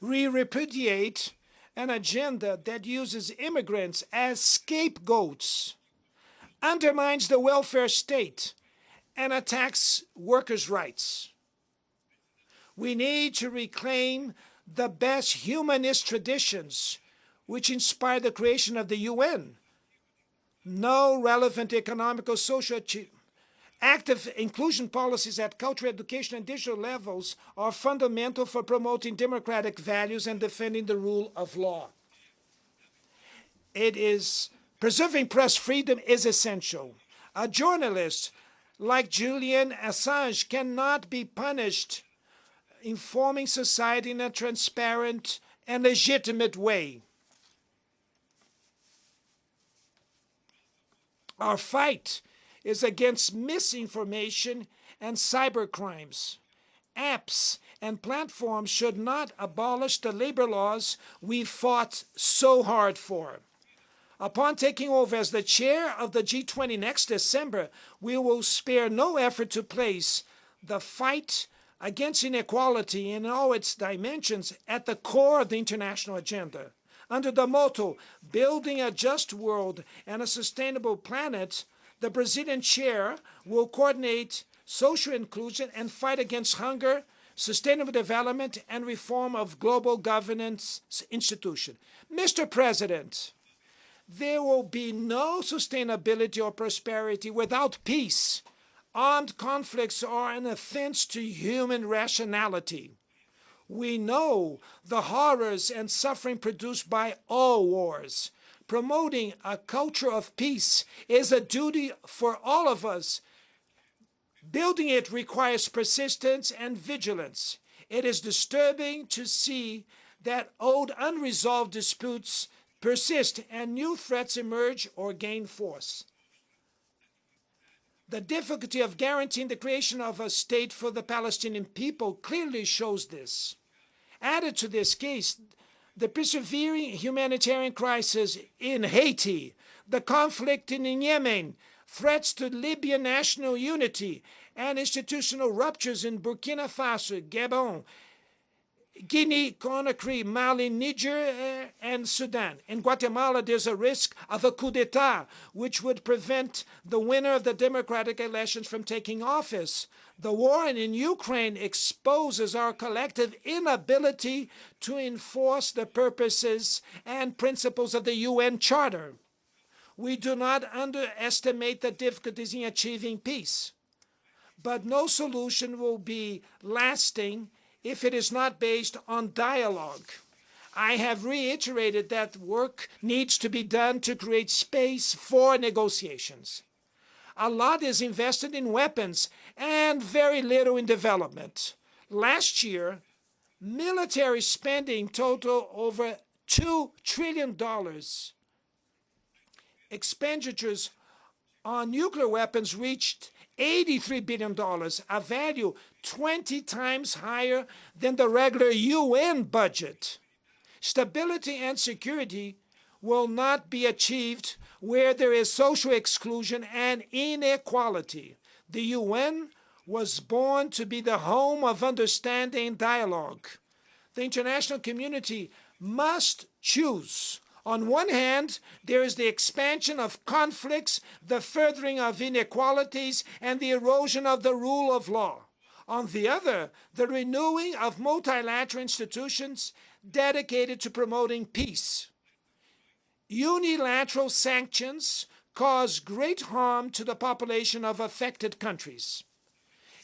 We repudiate an agenda that uses immigrants as scapegoats, undermines the welfare state, and attacks workers' rights. We need to reclaim the best humanist traditions which inspired the creation of the UN. No relevant economical, social, active inclusion policies at cultural, education, and digital levels are fundamental for promoting democratic values and defending the rule of law. Preserving press freedom is essential. A journalist like Julian Assange cannot be punished informing society in a transparent and legitimate way. Our fight is against misinformation and cybercrimes. Apps and platforms should not abolish the labor laws we fought so hard for. Upon taking over as the chair of the G20 next December, we will spare no effort to place the fight against inequality in all its dimensions at the core of the international agenda. Under the motto, Building a Just World and a Sustainable Planet, the Brazilian chair will coordinate social inclusion and fight against hunger, sustainable development, and reform of global governance institutions. Mr. President, there will be no sustainability or prosperity without peace. Armed conflicts are an offense to human rationality. We know the horrors and suffering produced by all wars. Promoting a culture of peace is a duty for all of us. Building it requires persistence and vigilance. It is disturbing to see that old unresolved disputes persist and new threats emerge or gain force. The difficulty of guaranteeing the creation of a state for the Palestinian people clearly shows this. Added to this case, the persevering humanitarian crisis in Haiti, the conflict in Yemen, threats to Libyan national unity, and institutional ruptures in Burkina Faso, Gabon, Guinea, Conakry, Mali, Niger, and Sudan. In Guatemala, there's a risk of a coup d'etat, which would prevent the winner of the democratic elections from taking office. The war in Ukraine exposes our collective inability to enforce the purposes and principles of the UN Charter. We do not underestimate the difficulties in achieving peace, but no solution will be lasting if it is not based on dialogue. I have reiterated that work needs to be done to create space for negotiations. A lot is invested in weapons and very little in development. Last year, military spending totaled over $2 trillion. Expenditures on nuclear weapons reached $83 billion, a value 20 times higher than the regular UN budget. Stability and security will not be achieved where there is social exclusion and inequality. The UN was born to be the home of understanding and dialogue. The international community must choose. On one hand, there is the expansion of conflicts, the furthering of inequalities, and the erosion of the rule of law. On the other, the renewing of multilateral institutions dedicated to promoting peace. Unilateral sanctions cause great harm to the population of affected countries.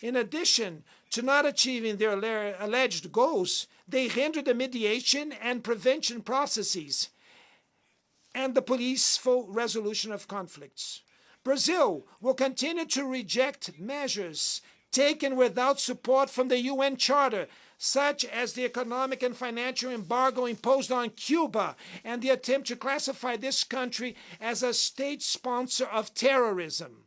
In addition to not achieving their alleged goals, they hinder the mediation and prevention processes and the peaceful resolution of conflicts. Brazil will continue to reject measures taken without support from the UN Charter, such as the economic and financial embargo imposed on Cuba and the attempt to classify this country as a state sponsor of terrorism.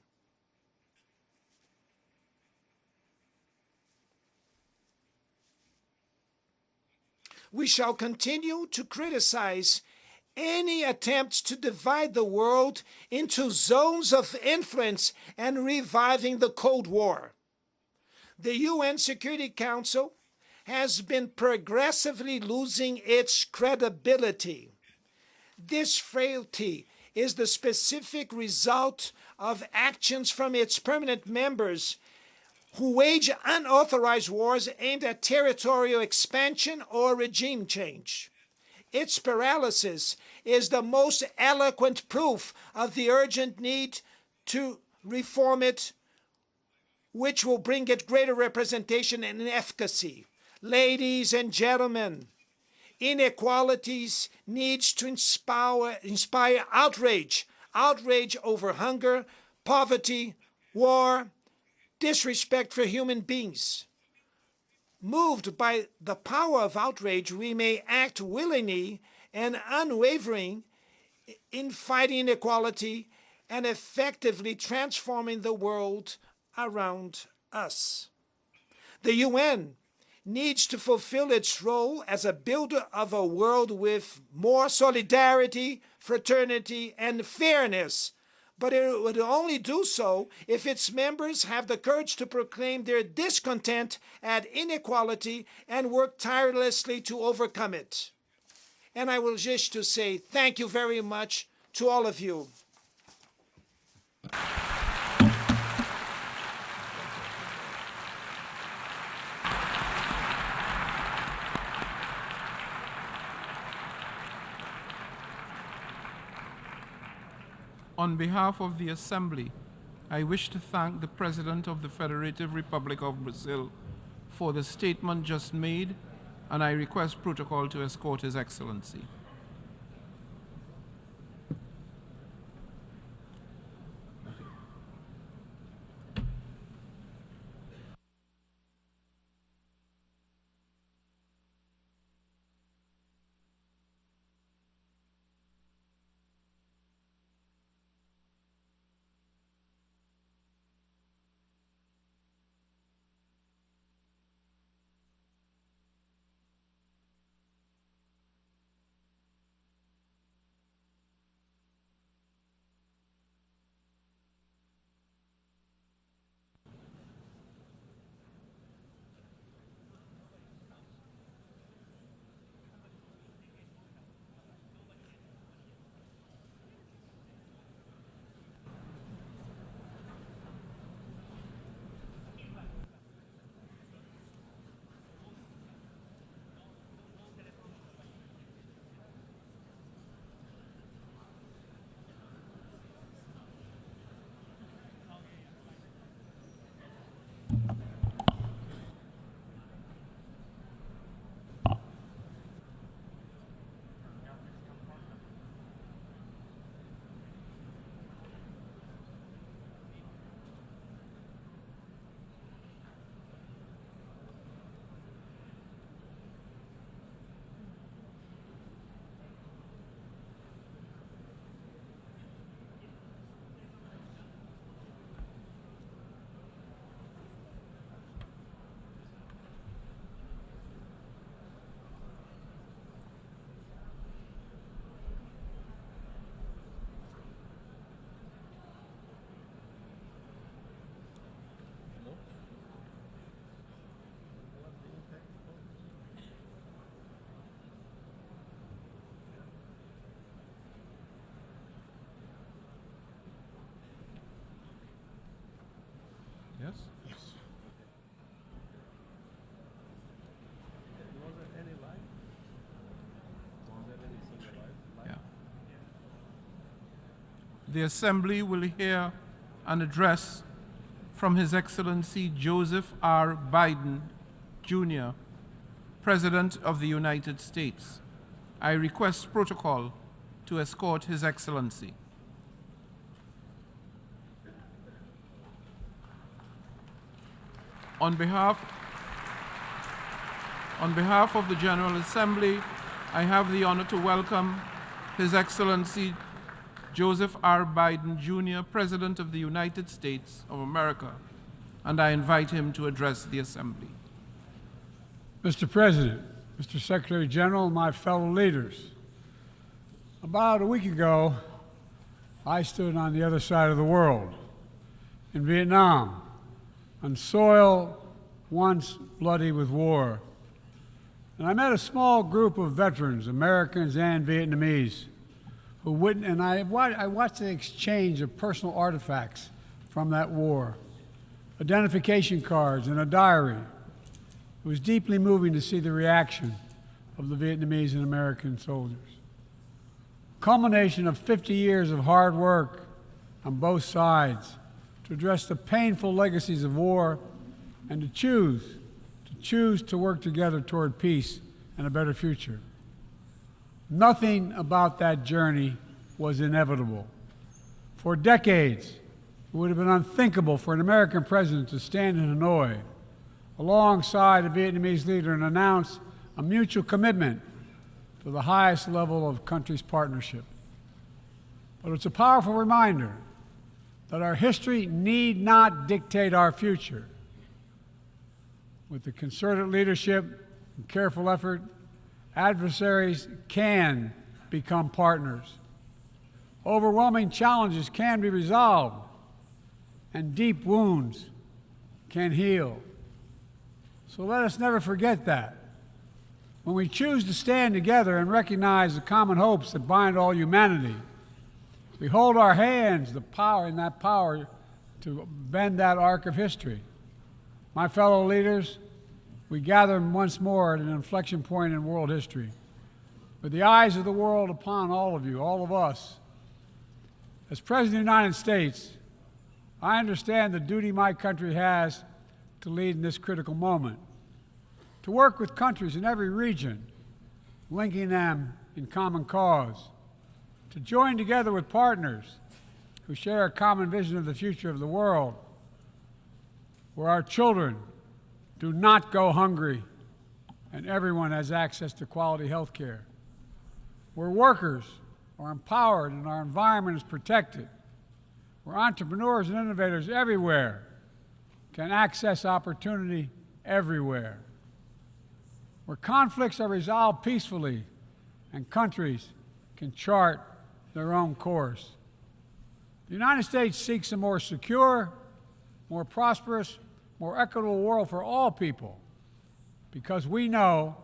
We shall continue to criticize any attempts to divide the world into zones of influence and reviving the Cold War. The UN Security Council has been progressively losing its credibility. This frailty is the specific result of actions from its permanent members who wage unauthorized wars aimed at territorial expansion or regime change. Its paralysis is the most eloquent proof of the urgent need to reform it, which will bring it greater representation and efficacy. Ladies and gentlemen, inequalities needs to inspire outrage over hunger, poverty, war, disrespect for human beings. Moved by the power of outrage, we may act willingly and unwavering in fighting inequality and effectively transforming the world around us. The UN needs to fulfill its role as a builder of a world with more solidarity, fraternity, and fairness. But it would only do so if its members have the courage to proclaim their discontent at inequality and work tirelessly to overcome it. And I will just to say thank you very much to all of you. On behalf of the Assembly, I wish to thank the President of the Federative Republic of Brazil for the statement just made, and I request protocol to escort His Excellency. Yes? Yes. Was there any live? Was there anything live? Yeah. The Assembly will hear an address from His Excellency Joseph R. Biden, Jr., President of the United States. I request protocol to escort His Excellency. On behalf of the General Assembly, I have the honor to welcome His Excellency Joseph R. Biden, Jr., President of the United States of America, and I invite him to address the Assembly. Mr. President, Mr. Secretary General, my fellow leaders, about a week ago, I stood on the other side of the world, in Vietnam, on soil once bloody with war And I met a small group of veterans, Americans and Vietnamese, who wouldn't, and I watched the exchange of personal artifacts from that war, identification cards and a diary. It was deeply moving to see the reaction of the Vietnamese and American soldiers. Culmination of 50 years of hard work on both sides to address the painful legacies of war and to choose to work together toward peace and a better future. Nothing about that journey was inevitable. For decades, it would have been unthinkable for an American president to stand in Hanoi alongside a Vietnamese leader and announce a mutual commitment to the highest level of country's partnership. But it's a powerful reminder that our history need not dictate our future. With the concerted leadership and careful effort, adversaries can become partners. Overwhelming challenges can be resolved, and deep wounds can heal. So let us never forget that. When we choose to stand together and recognize the common hopes that bind all humanity, we hold our hands the power to bend that arc of history. My fellow leaders, we gather once more at an inflection point in world history, with the eyes of the world upon all of you, all of us. As President of the United States, I understand the duty my country has to lead in this critical moment, to work with countries in every region, linking them in common cause, to join together with partners who share a common vision of the future of the world, where our children do not go hungry and everyone has access to quality health care, where workers are empowered and our environment is protected, where entrepreneurs and innovators everywhere can access opportunity everywhere, where conflicts are resolved peacefully and countries can chart their own course. The United States seeks a more secure, more prosperous, more equitable world for all people because we know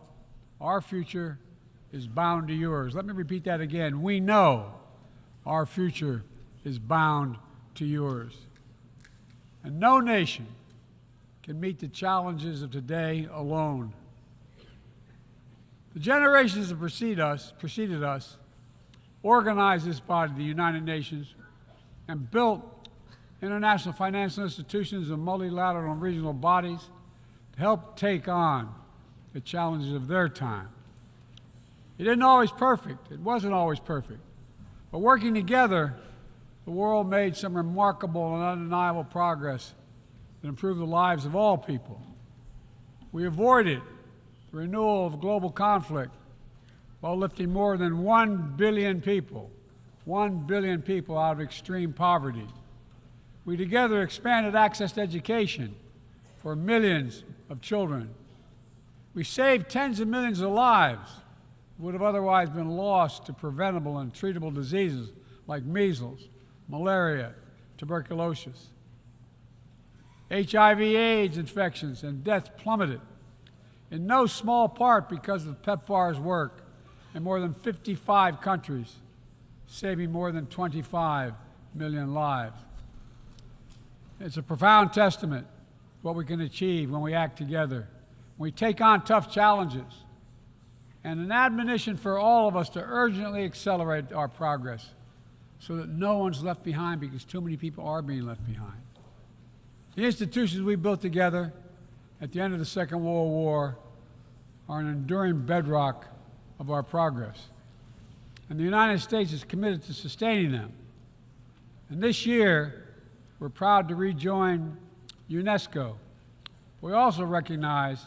our future is bound to yours. Let me repeat that again. We know our future is bound to yours. And no nation can meet the challenges of today alone. The generations that preceded us organized this body, the United Nations, and built international financial institutions and multilateral and regional bodies to help take on the challenges of their time. It wasn't always perfect. But working together, the world made some remarkable and undeniable progress that improved the lives of all people. We avoided the renewal of global conflict while lifting more than 1 billion people out of extreme poverty. We together expanded access to education for millions of children. We saved tens of millions of lives that would have otherwise been lost to preventable and treatable diseases like measles, malaria, tuberculosis. HIV/AIDS infections and deaths plummeted, in no small part because of PEPFAR's work in more than 55 countries, saving more than 25 million lives. It's a profound testament to what we can achieve when we act together, when we take on tough challenges, and an admonition for all of us to urgently accelerate our progress so that no one's left behind, because too many people are being left behind. The institutions we built together at the end of the Second World War are an enduring bedrock of our progress. And the United States is committed to sustaining them. And this year, we're proud to rejoin UNESCO. We also recognize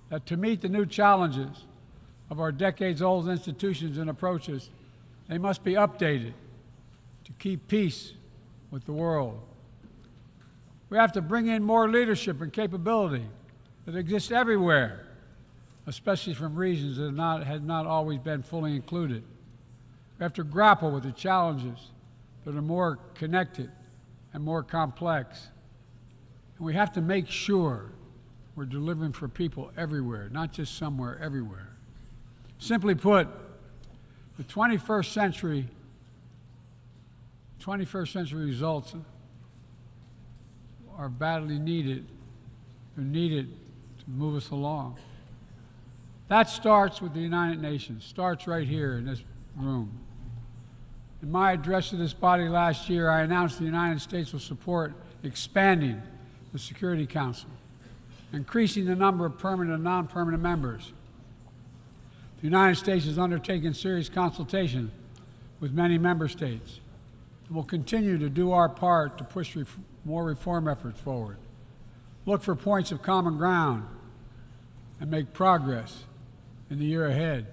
that to meet the new challenges of our decades-old institutions and approaches, they must be updated to keep peace with the world. We have to bring in more leadership and capability that exists everywhere, especially from regions that had not always been fully included. We have to grapple with the challenges that are more connected and more complex. And we have to make sure we're delivering for people everywhere, not just somewhere, everywhere. Simply put, the 21st century results are badly needed. They're needed to move us along. That starts with the United Nations, starts right here in this room. In my address to this body last year, I announced the United States will support expanding the Security Council, increasing the number of permanent and non-permanent members. The United States has undertaken serious consultation with many member states and will continue to do our part to push more reform efforts forward, look for points of common ground, and make progress in the year ahead.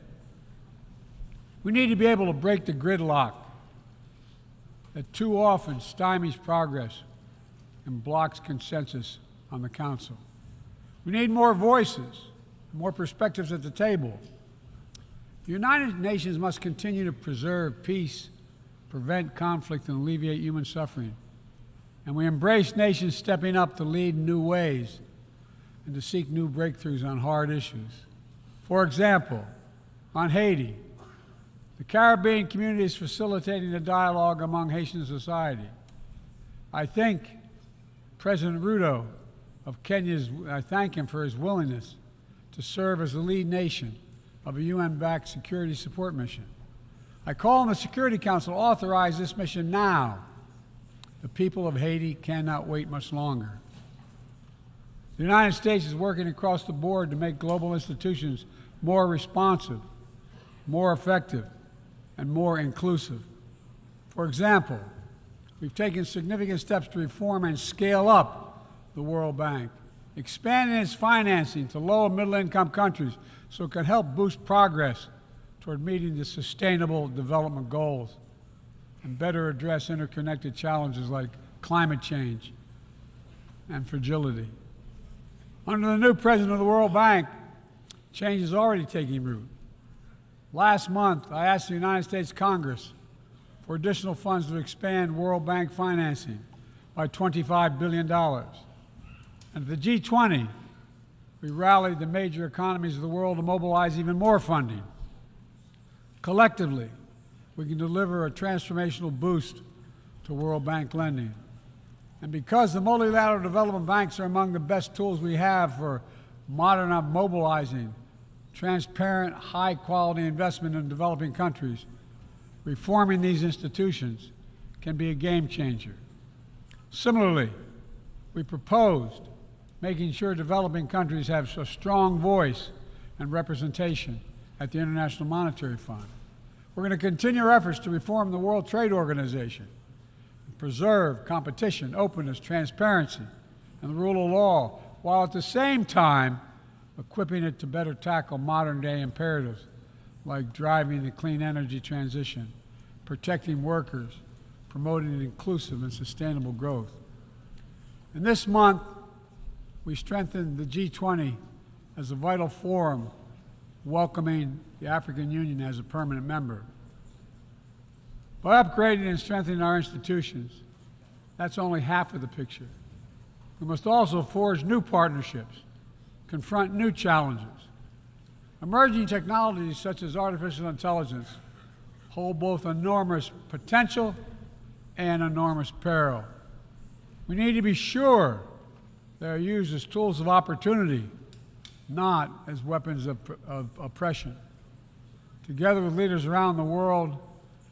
We need to be able to break the gridlock that too often stymies progress and blocks consensus on the Council. We need more voices, more perspectives at the table. The United Nations must continue to preserve peace, prevent conflict, and alleviate human suffering. And we embrace nations stepping up to lead in new ways and to seek new breakthroughs on hard issues. For example, on Haiti, the Caribbean community is facilitating a dialogue among Haitian society. I think President Ruto of Kenya, I thank him for his willingness to serve as the lead nation of a UN-backed security support mission. I call on the Security Council to authorize this mission now. The people of Haiti cannot wait much longer. The United States is working across the board to make global institutions more responsive, more effective, and more inclusive. For example, we've taken significant steps to reform and scale up the World Bank, expanding its financing to low and middle-income countries so it can help boost progress toward meeting the Sustainable Development Goals and better address interconnected challenges like climate change and fragility. Under the new president of the World Bank, change is already taking root. Last month, I asked the United States Congress for additional funds to expand World Bank financing by $25 billion. And at the G20, we rallied the major economies of the world to mobilize even more funding. Collectively, we can deliver a transformational boost to World Bank lending. And because the multilateral development banks are among the best tools we have for mobilizing transparent, high-quality investment in developing countries, reforming these institutions can be a game changer. Similarly, we proposed making sure developing countries have a strong voice and representation at the International Monetary Fund. We're going to continue our efforts to reform the World Trade Organization, preserve competition, openness, transparency, and the rule of law, while at the same time equipping it to better tackle modern-day imperatives like driving the clean energy transition, protecting workers, promoting inclusive and sustainable growth. And this month, we strengthened the G20 as a vital forum, welcoming the African Union as a permanent member. By upgrading and strengthening our institutions, that's only half of the picture. We must also forge new partnerships, confront new challenges. Emerging technologies such as artificial intelligence hold both enormous potential and enormous peril. We need to be sure they are used as tools of opportunity, not as weapons of oppression. Together with leaders around the world,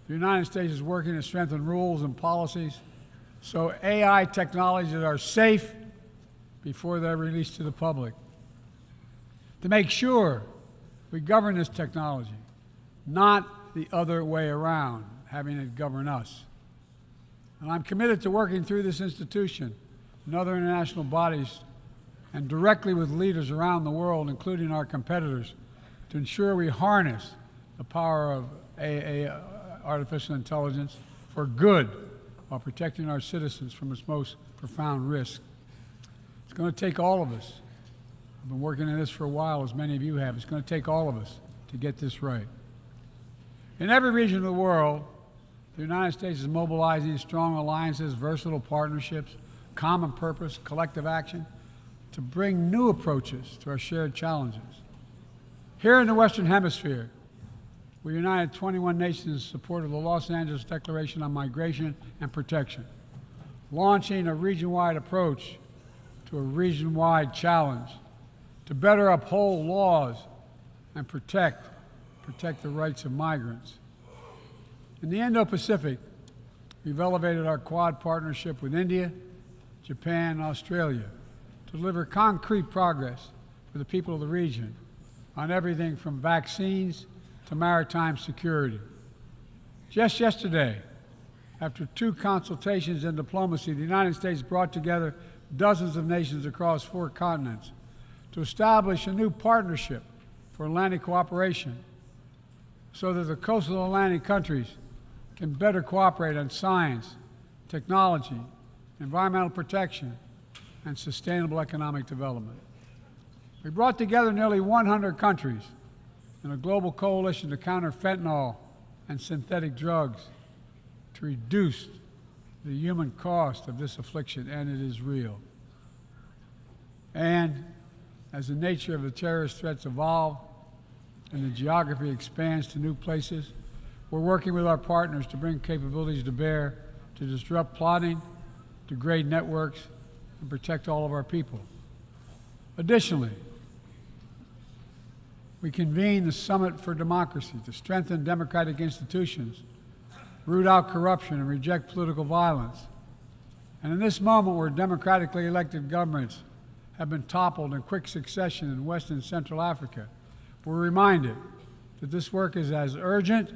the United States is working to strengthen rules and policies so AI technologies are safe before they're released to the public. To make sure we govern this technology, not the other way around, having it govern us. And I'm committed to working through this institution and other international bodies and directly with leaders around the world, including our competitors, to ensure we harness the power of artificial intelligence for good while protecting our citizens from its most profound risk. It's going to take all of us. I've been working on this for a while, as many of you have. It's going to take all of us to get this right. In every region of the world, the United States is mobilizing strong alliances, versatile partnerships, common purpose, collective action, to bring new approaches to our shared challenges. Here in the Western Hemisphere, we united 21 nations in support of the Los Angeles Declaration on Migration and Protection, launching a region-wide approach to a region-wide challenge to better uphold laws and protect the rights of migrants. In the Indo-Pacific, we've elevated our Quad partnership with India, Japan, and Australia to deliver concrete progress for the people of the region on everything from vaccines to maritime security. Just yesterday, after 2 consultations in diplomacy, the United States brought together dozens of nations across 4 continents to establish a new partnership for Atlantic cooperation so that the coastal Atlantic countries can better cooperate on science, technology, environmental protection, and sustainable economic development. We brought together nearly 100 countries in a global coalition to counter fentanyl and synthetic drugs to reduce the human cost of this affliction, and it is real. And as the nature of the terrorist threats evolve and the geography expands to new places, we're working with our partners to bring capabilities to bear to disrupt plotting, degrade networks, and protect all of our people. Additionally, we convened the Summit for Democracy to strengthen democratic institutions, root out corruption, and reject political violence. And in this moment where democratically elected governments have been toppled in quick succession in West and Central Africa, we're reminded that this work is as urgent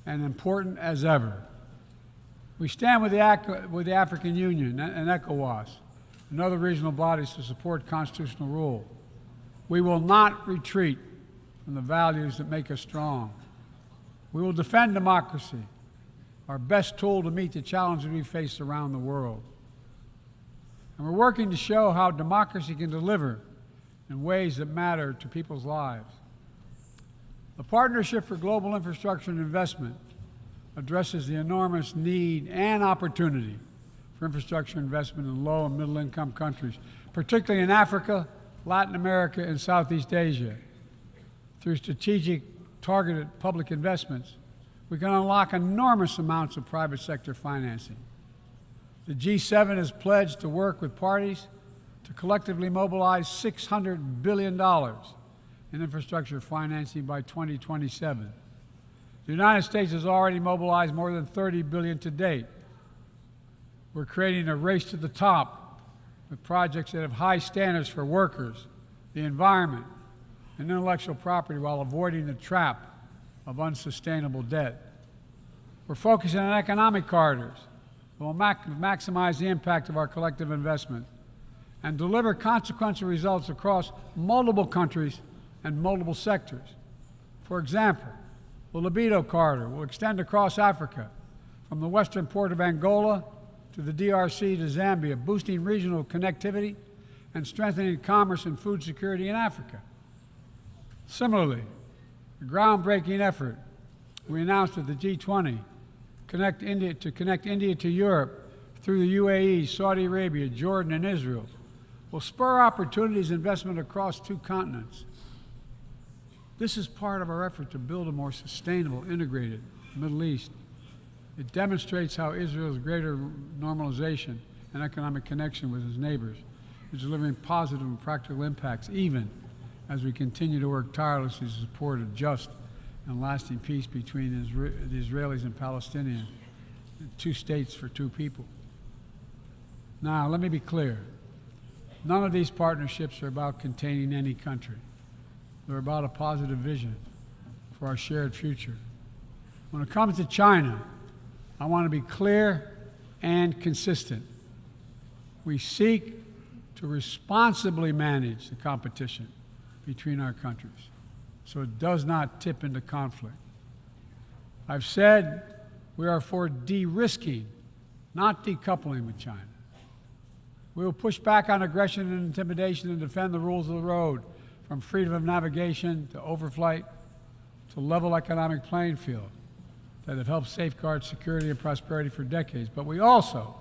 and important as ever. We stand with the African Union and ECOWAS and other regional bodies to support constitutional rule. We will not retreat from the values that make us strong. We will defend democracy, our best tool to meet the challenges we face around the world. And we're working to show how democracy can deliver in ways that matter to people's lives. The Partnership for Global Infrastructure and Investment addresses the enormous need and opportunity for infrastructure investment in low and middle income countries, particularly in Africa, Latin America, and Southeast Asia. Through strategic, targeted public investments, we can unlock enormous amounts of private sector financing. The G7 has pledged to work with parties to collectively mobilize $600 billion in infrastructure financing by 2027. The United States has already mobilized more than $30 billion to date. We're creating a race to the top with projects that have high standards for workers, the environment, and intellectual property while avoiding the trap of unsustainable debt. We're focusing on economic corridors that will maximize the impact of our collective investment and deliver consequential results across multiple countries and multiple sectors. For example, the Libido Corridor will extend across Africa from the western port of Angola to the DRC to Zambia, boosting regional connectivity and strengthening commerce and food security in Africa. Similarly, the groundbreaking effort we announced at the G20 to connect India to Europe through the UAE, Saudi Arabia, Jordan, and Israel will spur opportunities and investment across 2 continents. This is part of our effort to build a more sustainable, integrated Middle East. It demonstrates how Israel's greater normalization and economic connection with its neighbors is delivering positive and practical impacts, even as we continue to work tirelessly to support a just and lasting peace between the Israelis and Palestinians, 2 states for 2 people. Now, let me be clear. None of these partnerships are about containing any country. They're about a positive vision for our shared future. When it comes to China, I want to be clear and consistent. We seek to responsibly manage the competition between our countries so it does not tip into conflict. I've said we are for de-risking, not decoupling with China. We will push back on aggression and intimidation and defend the rules of the road, from freedom of navigation to overflight to level economic playing field that have helped safeguard security and prosperity for decades. But we also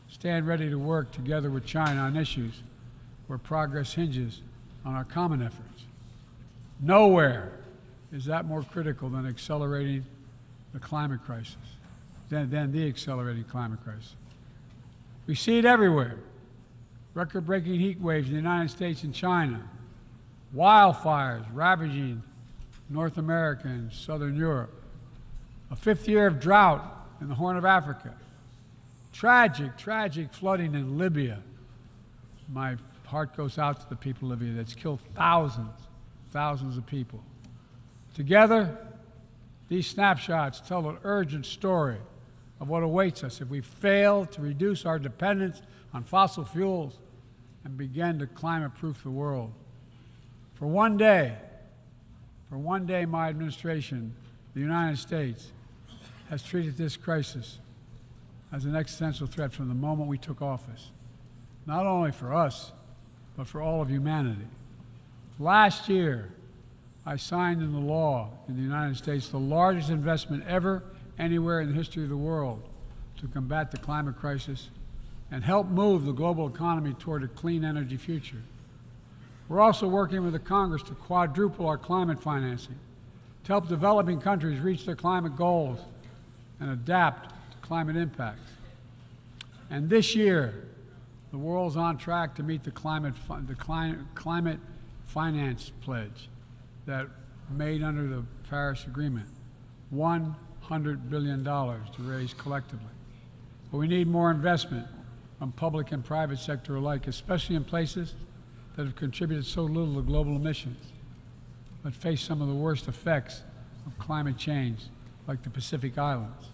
stand ready to work together with China on issues where progress hinges on our common efforts. Nowhere is that more critical than accelerating the climate crisis, than the accelerating climate crisis. We see it everywhere. Record-breaking heat waves in the United States and China, wildfires ravaging North America and Southern Europe, a fifth year of drought in the Horn of Africa, tragic, tragic flooding in Libya. My heart goes out to the people of Libya. That's killed thousands of people. Together, these snapshots tell an urgent story of what awaits us if we fail to reduce our dependence on fossil fuels and begin to climate-proof the world. For one day, my administration, the United States, has treated this crisis as an existential threat from the moment we took office, not only for us, but for all of humanity. Last year, I signed into law in the United States the largest investment ever anywhere in the history of the world to combat the climate crisis and help move the global economy toward a clean energy future. We're also working with the Congress to quadruple our climate financing, to help developing countries reach their climate goals and adapt to climate impacts. And this year, the world's on track to meet the climate finance pledge that made under the Paris Agreement, $100 billion to raise collectively. But we need more investment from public and private sector alike, especially in places that have contributed so little to global emissions, but face some of the worst effects of climate change, like the Pacific Islands.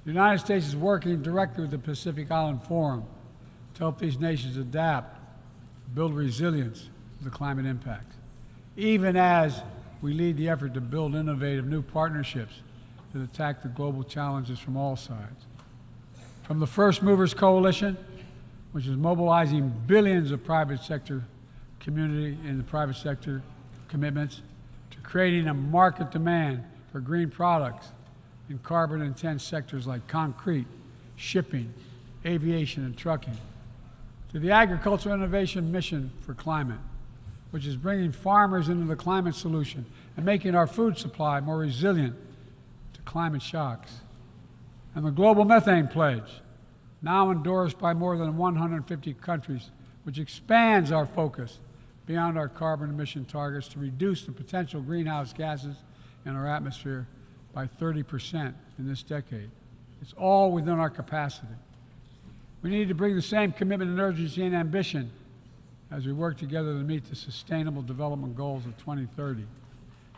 The United States is working directly with the Pacific Island Forum to help these nations adapt, build resilience to the climate impacts, even as we lead the effort to build innovative new partnerships that attack the global challenges from all sides. From the First Movers Coalition, which is mobilizing billions of private sector community and the private sector commitments, to creating a market demand for green products in carbon-intense sectors like concrete, shipping, aviation, and trucking, to the Agricultural Innovation Mission for Climate, which is bringing farmers into the climate solution and making our food supply more resilient to climate shocks, and the Global Methane Pledge, now endorsed by more than 150 countries, which expands our focus beyond our carbon emission targets to reduce the potential greenhouse gases in our atmosphere by 30% in this decade. It's all within our capacity. We need to bring the same commitment and urgency and ambition as we work together to meet the Sustainable Development Goals of 2030.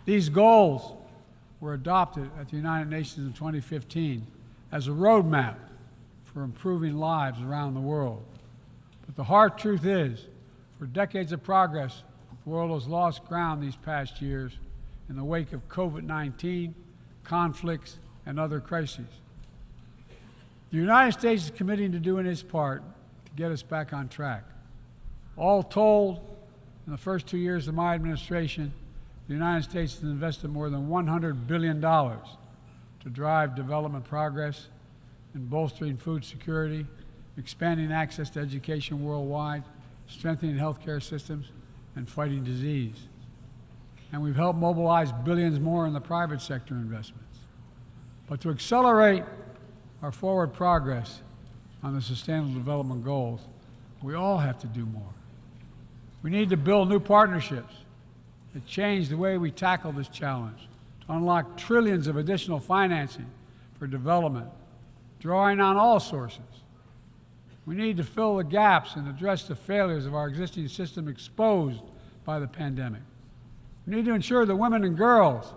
These goals were adopted at the United Nations in 2015 as a roadmap for improving lives around the world. But the hard truth is, for decades of progress, the world has lost ground these past years in the wake of COVID-19, conflicts, and other crises. The United States is committing to doing its part to get us back on track. All told, in the first 2 years of my administration, the United States has invested more than $100 billion to drive development progress in bolstering food security, expanding access to education worldwide, strengthening healthcare systems, and fighting disease. And we've helped mobilize billions more in the private sector investments. But to accelerate our forward progress on the Sustainable Development Goals, we all have to do more. We need to build new partnerships that change the way we tackle this challenge, to unlock trillions of additional financing for development, drawing on all sources. We need to fill the gaps and address the failures of our existing system exposed by the pandemic. We need to ensure that women and girls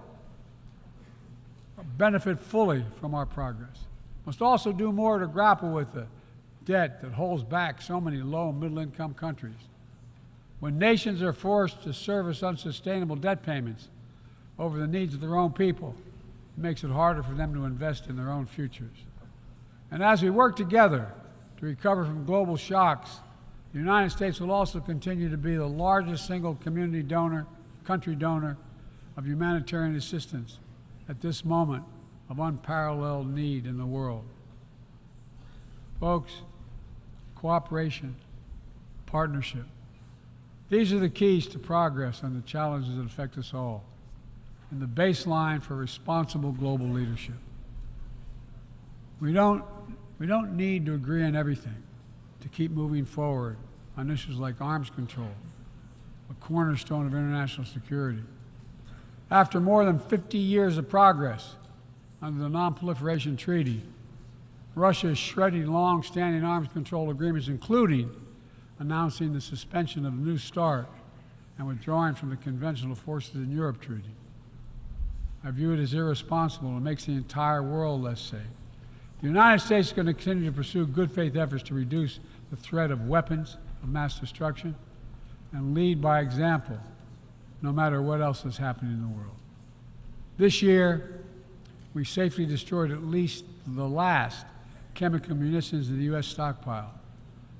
benefit fully from our progress. We must also do more to grapple with the debt that holds back so many low and middle-income countries. When nations are forced to service unsustainable debt payments over the needs of their own people, it makes it harder for them to invest in their own futures. And as we work together to recover from global shocks, the United States will also continue to be the largest single country donor of humanitarian assistance at this moment of unparalleled need in the world. Folks, cooperation, partnership, These are the keys to progress on the challenges that affect us all, and the baseline for responsible global leadership. We don't need to agree on everything to keep moving forward on issues like arms control, a cornerstone of international security. After more than 50 years of progress under the Non-Proliferation Treaty, Russia is shredding long-standing arms control agreements, including announcing the suspension of the New START and withdrawing from the Conventional Forces in Europe Treaty. I view it as irresponsible and makes the entire world less safe. The United States is going to continue to pursue good faith efforts to reduce the threat of weapons of mass destruction and lead by example, no matter what else is happening in the world. This year, we safely destroyed at least the last chemical munitions in the U.S. stockpile,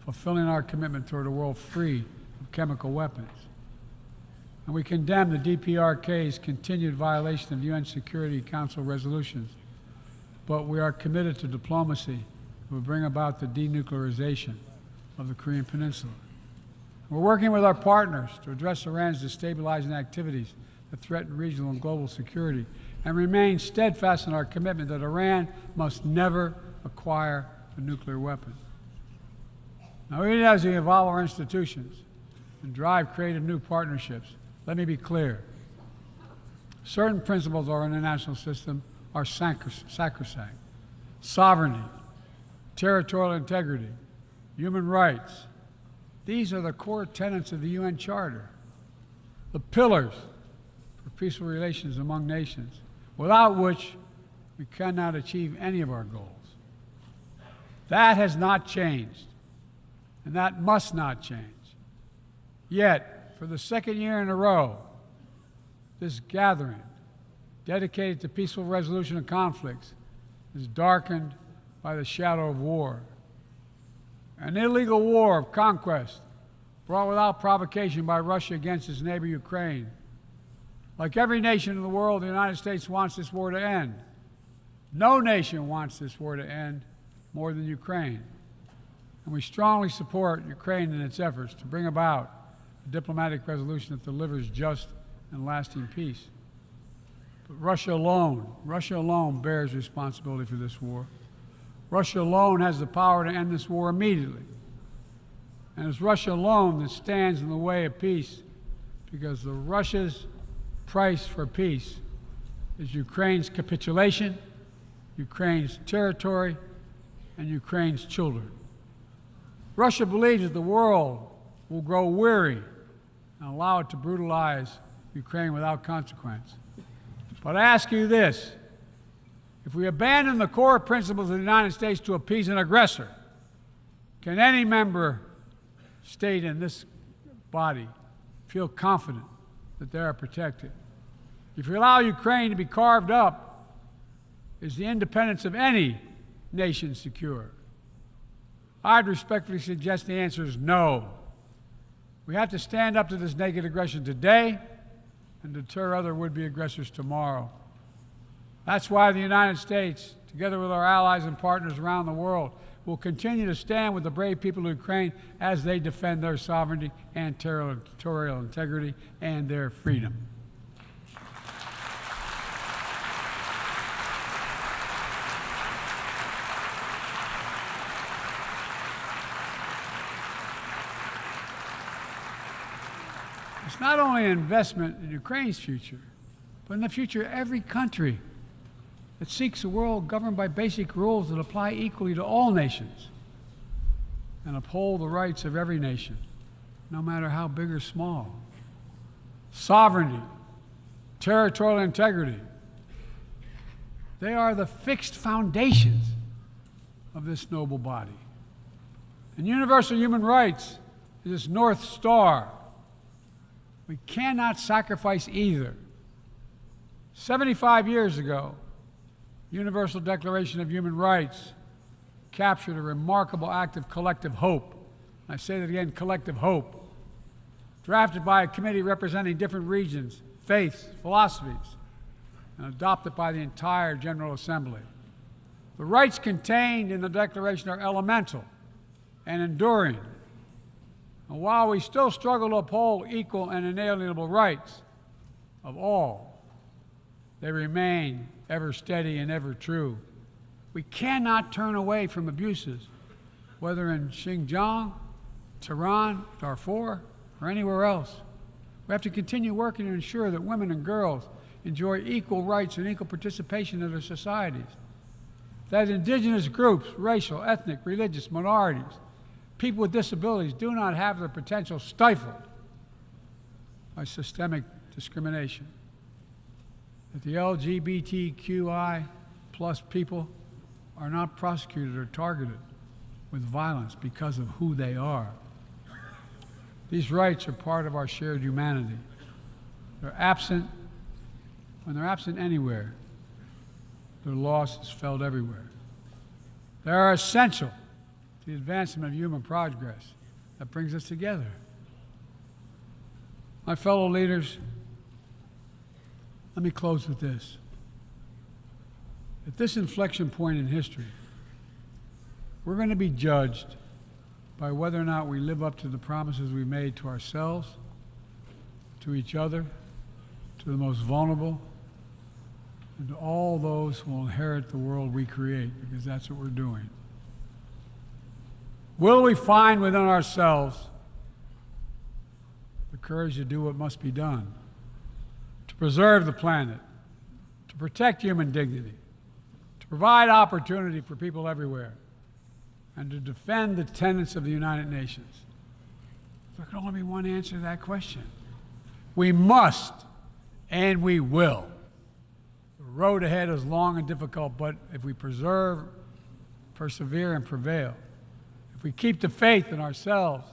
fulfilling our commitment toward a world free of chemical weapons. And we condemn the DPRK's continued violation of UN Security Council resolutions, but we are committed to diplomacy that will bring about the denuclearization of the Korean Peninsula. We're working with our partners to address Iran's destabilizing activities that threaten regional and global security, and remain steadfast in our commitment that Iran must never acquire a nuclear weapon. Now, even as we evolve our institutions and drive creative new partnerships, let me be clear. Certain principles of our international system are sacrosanct. Sovereignty, territorial integrity, human rights. These are the core tenets of the UN Charter, the pillars for peaceful relations among nations, without which we cannot achieve any of our goals. That has not changed, and that must not change. Yet, for the second year in a row, this gathering, dedicated to peaceful resolution of conflicts, is darkened by the shadow of war. An illegal war of conquest brought without provocation by Russia against its neighbor Ukraine. Like every nation in the world, the United States wants this war to end. No nation wants this war to end more than Ukraine. And we strongly support Ukraine in its efforts to bring about a diplomatic resolution that delivers just and lasting peace. But Russia alone bears responsibility for this war. Russia alone has the power to end this war immediately. And it's Russia alone that stands in the way of peace, because Russia's price for peace is Ukraine's capitulation, Ukraine's territory, and Ukraine's children. Russia believes that the world will grow weary and allow it to brutalize Ukraine without consequence. But I ask you this: if we abandon the core principles of the United States to appease an aggressor, can any member state in this body feel confident that they are protected? If we allow Ukraine to be carved up, is the independence of any nation secure? I'd respectfully suggest the answer is no. We have to stand up to this naked aggression today and deter other would-be aggressors tomorrow. That's why the United States, together with our allies and partners around the world, will continue to stand with the brave people of Ukraine as they defend their sovereignty and territorial integrity and their freedom. It's not only an investment in Ukraine's future, but in the future of every country that seeks a world governed by basic rules that apply equally to all nations and uphold the rights of every nation, no matter how big or small. Sovereignty, territorial integrity, they are the fixed foundations of this noble body. And universal human rights is this North Star. We cannot sacrifice either. 75 years ago, Universal Declaration of Human Rights captured a remarkable act of collective hope. I say that again, collective hope. Drafted by a committee representing different regions, faiths, philosophies, and adopted by the entire General Assembly. The rights contained in the Declaration are elemental and enduring. And while we still struggle to uphold equal and inalienable rights of all, they remain ever steady and ever true. We cannot turn away from abuses, whether in Xinjiang, Tehran, Darfur, or anywhere else. We have to continue working to ensure that women and girls enjoy equal rights and equal participation in their societies. That indigenous groups, racial, ethnic, religious minorities, people with disabilities do not have their potential stifled by systemic discrimination. That the LGBTQI plus people are not prosecuted or targeted with violence because of who they are. These rights are part of our shared humanity. They're absent. When they're absent anywhere, their loss is felt everywhere. They are essential to the advancement of human progress that brings us together. My fellow leaders, let me close with this. At this inflection point in history, we're going to be judged by whether or not we live up to the promises we made to ourselves, to each other, to the most vulnerable, and to all those who will inherit the world we create, because that's what we're doing. Will we find within ourselves the courage to do what must be done, to preserve the planet, to protect human dignity, to provide opportunity for people everywhere, and to defend the tenets of the United Nations? There can only be one answer to that question. We must, and we will. The road ahead is long and difficult, but if we persevere and prevail, if we keep the faith in ourselves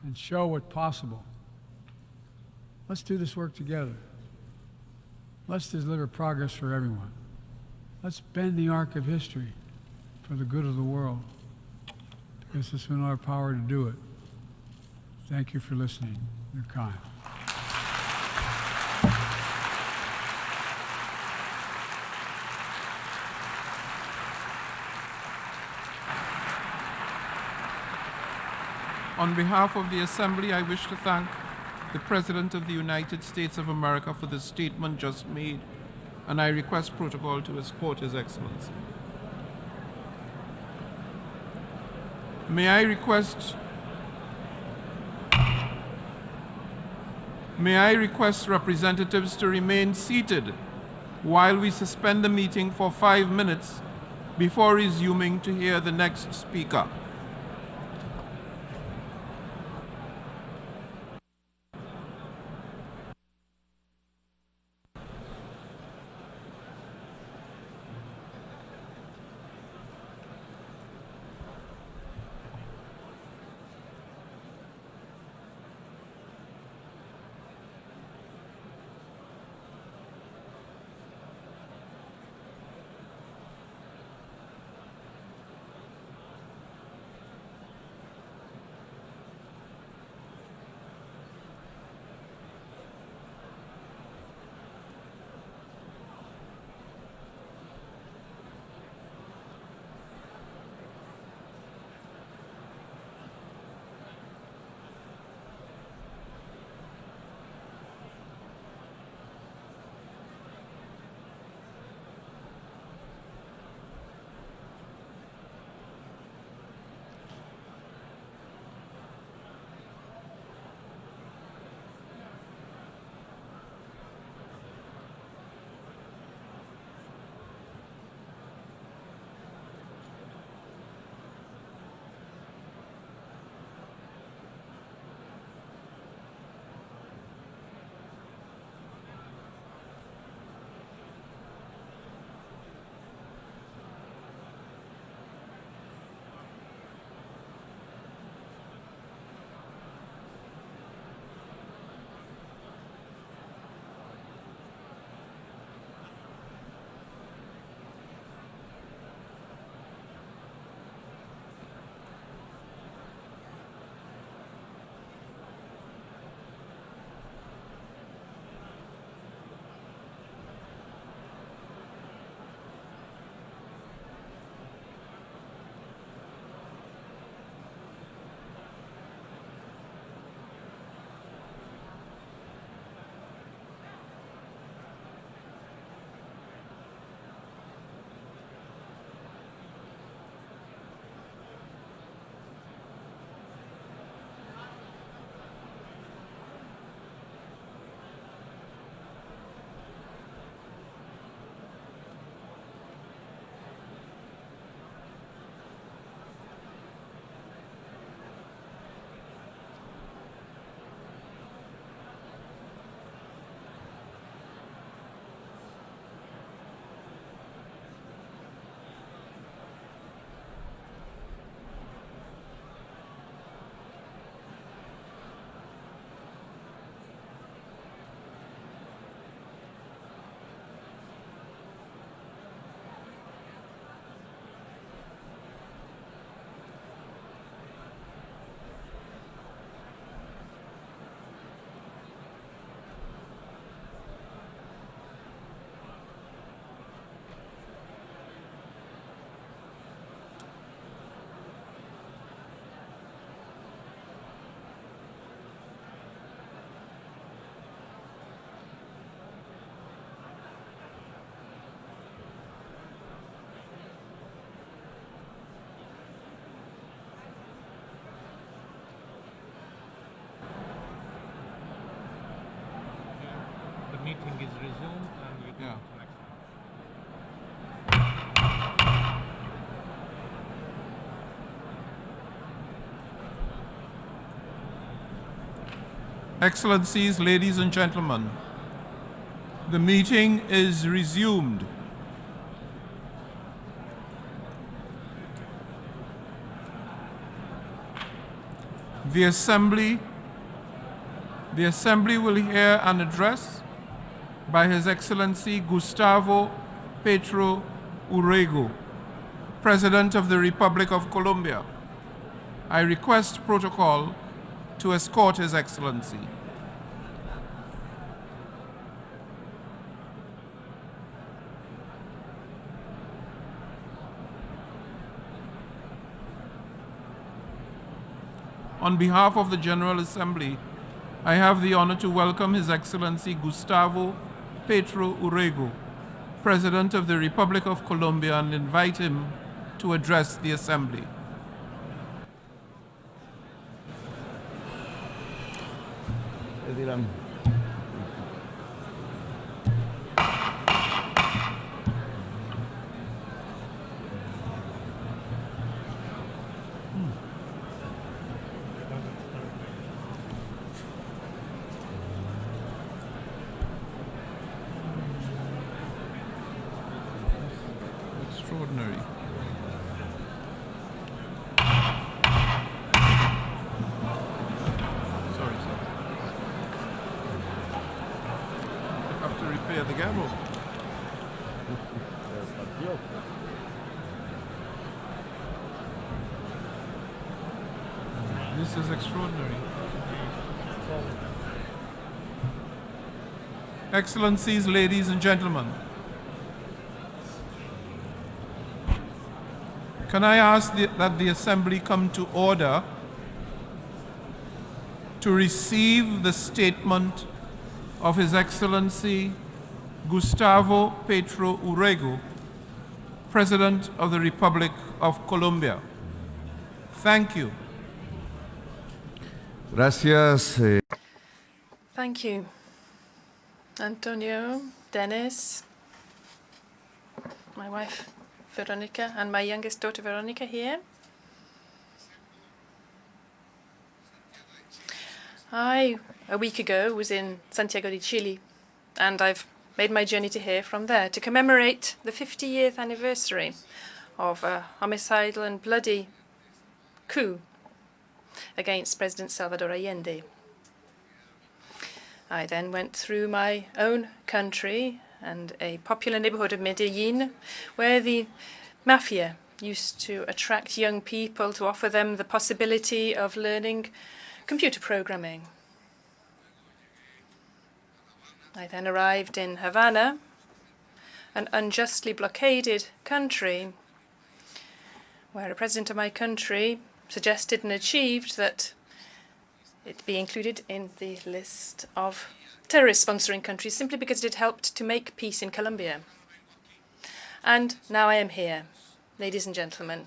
and show what's possible, let's do this work together. Let's deliver progress for everyone. Let's bend the arc of history for the good of the world, because it's in our power to do it. Thank you for listening. You're kind. On behalf of the Assembly, I wish to thank the President of the United States of America for the statement just made, and I request protocol to escort His Excellency. May I request representatives to remain seated while we suspend the meeting for 5 minutes before resuming to hear the next speaker. Meeting is resumed and you can Yeah. connect. Excellencies, ladies and gentlemen, the meeting is resumed. The Assembly will hear an address by His Excellency Gustavo Petro Urrego, President of the Republic of Colombia. I request protocol to escort His Excellency. On behalf of the General Assembly, I have the honor to welcome His Excellency Gustavo Petro Urrego, President of the Republic of Colombia, and invite him to address the Assembly. Extraordinary. Sorry, sir. I have to repair the gavel. This is extraordinary. Excellencies, ladies and gentlemen, can I ask that the Assembly come to order to receive the statement of His Excellency Gustavo Petro Urrego, President of the Republic of Colombia. Thank you. Gracias. Thank you, Antonio, Dennis, my wife Veronica, and my youngest daughter Veronica here. I, a week ago, was in Santiago de Chile, and I've made my journey to here from there to commemorate the 50th anniversary of a homicidal and bloody coup against President Salvador Allende. I then went through my own country and a popular neighborhood of Medellin, where the mafia used to attract young people to offer them the possibility of learning computer programming. I then arrived in Havana, an unjustly blockaded country, where a president of my country suggested and achieved that it be included in the list of terrorist-sponsoring countries simply because it had helped to make peace in Colombia. And now I am here, ladies and gentlemen,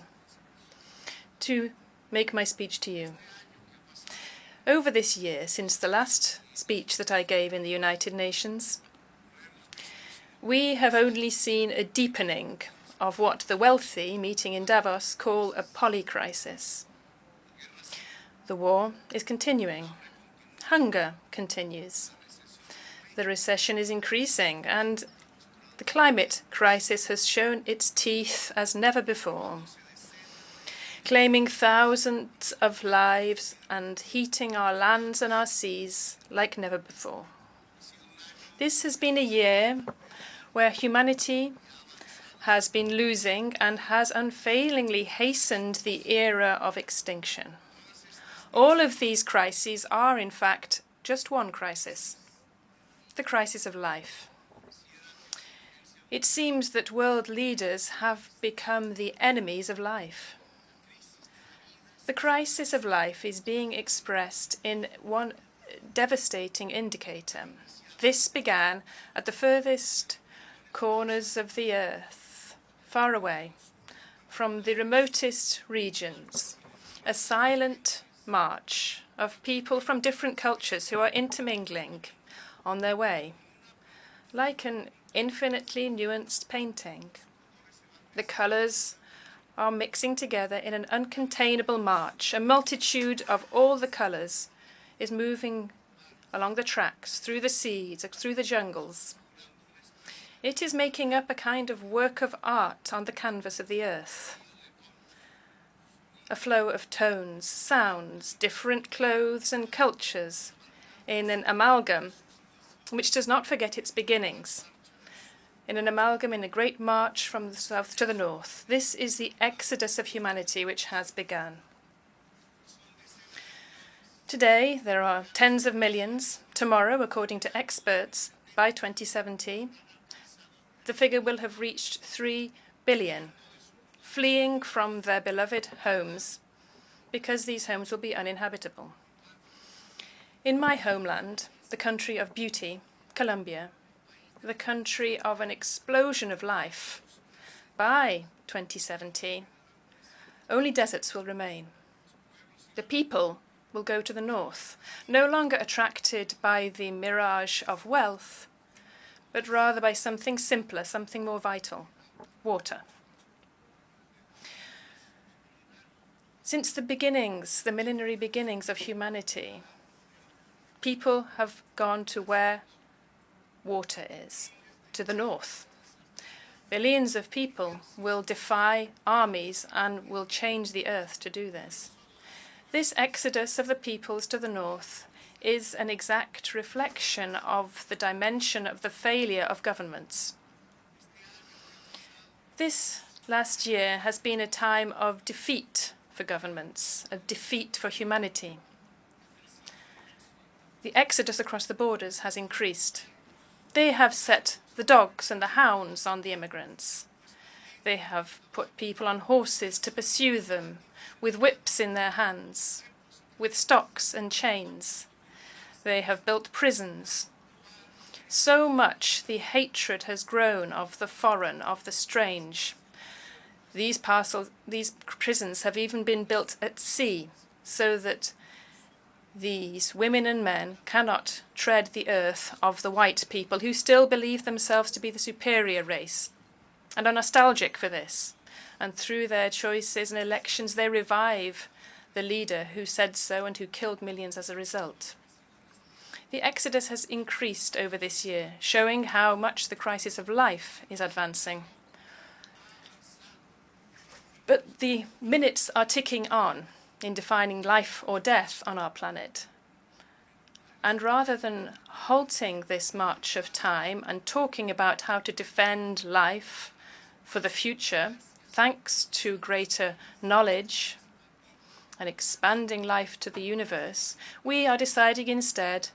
to make my speech to you. Over this year, since the last speech that I gave in the United Nations, we have only seen a deepening of what the wealthy, meeting in Davos, call a polycrisis. The war is continuing. Hunger continues. The recession is increasing, and the climate crisis has shown its teeth as never before, claiming thousands of lives and heating our lands and our seas like never before. This has been a year where humanity has been losing and has unfailingly hastened the era of extinction. All of these crises are, in fact, just one crisis: the crisis of life. It seems that world leaders have become the enemies of life. The crisis of life is being expressed in one devastating indicator. This began at the furthest corners of the earth, far away from the remotest regions, a silent march of people from different cultures who are intermingling on their way like an infinitely nuanced painting. The colors are mixing together in an uncontainable march. A multitude of all the colors is moving along the tracks, through the seas, through the jungles. It is making up a kind of work of art on the canvas of the earth. A flow of tones, sounds, different clothes and cultures in an amalgam which does not forget its beginnings. In an amalgam in a great march from the south to the north. This is the exodus of humanity which has begun. Today, there are tens of millions. Tomorrow, according to experts, by 2070, the figure will have reached 3 billion, fleeing from their beloved homes because these homes will be uninhabitable. In my homeland, the country of beauty, Colombia, the country of an explosion of life, by 2070, only deserts will remain. The people will go to the north, no longer attracted by the mirage of wealth, but rather by something simpler, something more vital, water. Since the beginnings, the millenary beginnings of humanity, people have gone to where water is, to the north. Billions of people will defy armies and will change the earth to do this. This exodus of the peoples to the north is an exact reflection of the dimension of the failure of governments. This last year has been a time of defeat for governments, a defeat for humanity. The exodus across the borders has increased. They have set the dogs and the hounds on the immigrants. They have put people on horses to pursue them, with whips in their hands, with stocks and chains. They have built prisons. So much the hatred has grown of the foreign, of the strange. These prisons have even been built at sea, so that these women and men cannot tread the earth of the white people who still believe themselves to be the superior race and are nostalgic for this. And through their choices and elections, they revive the leader who said so and who killed millions as a result. The exodus has increased over this year, showing how much the crisis of life is advancing. But the minutes are ticking on in defining life or death on our planet. And rather than halting this march of time and talking about how to defend life for the future, thanks to greater knowledge and expanding life to the universe, we are deciding instead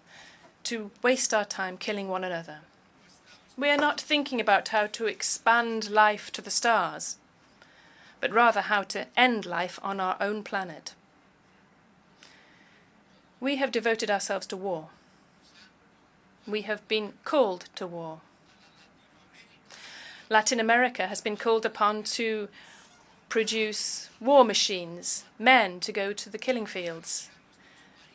to waste our time killing one another. We are not thinking about how to expand life to the stars, but rather how to end life on our own planet. We have devoted ourselves to war. We have been called to war. Latin America has been called upon to produce war machines, men to go to the killing fields.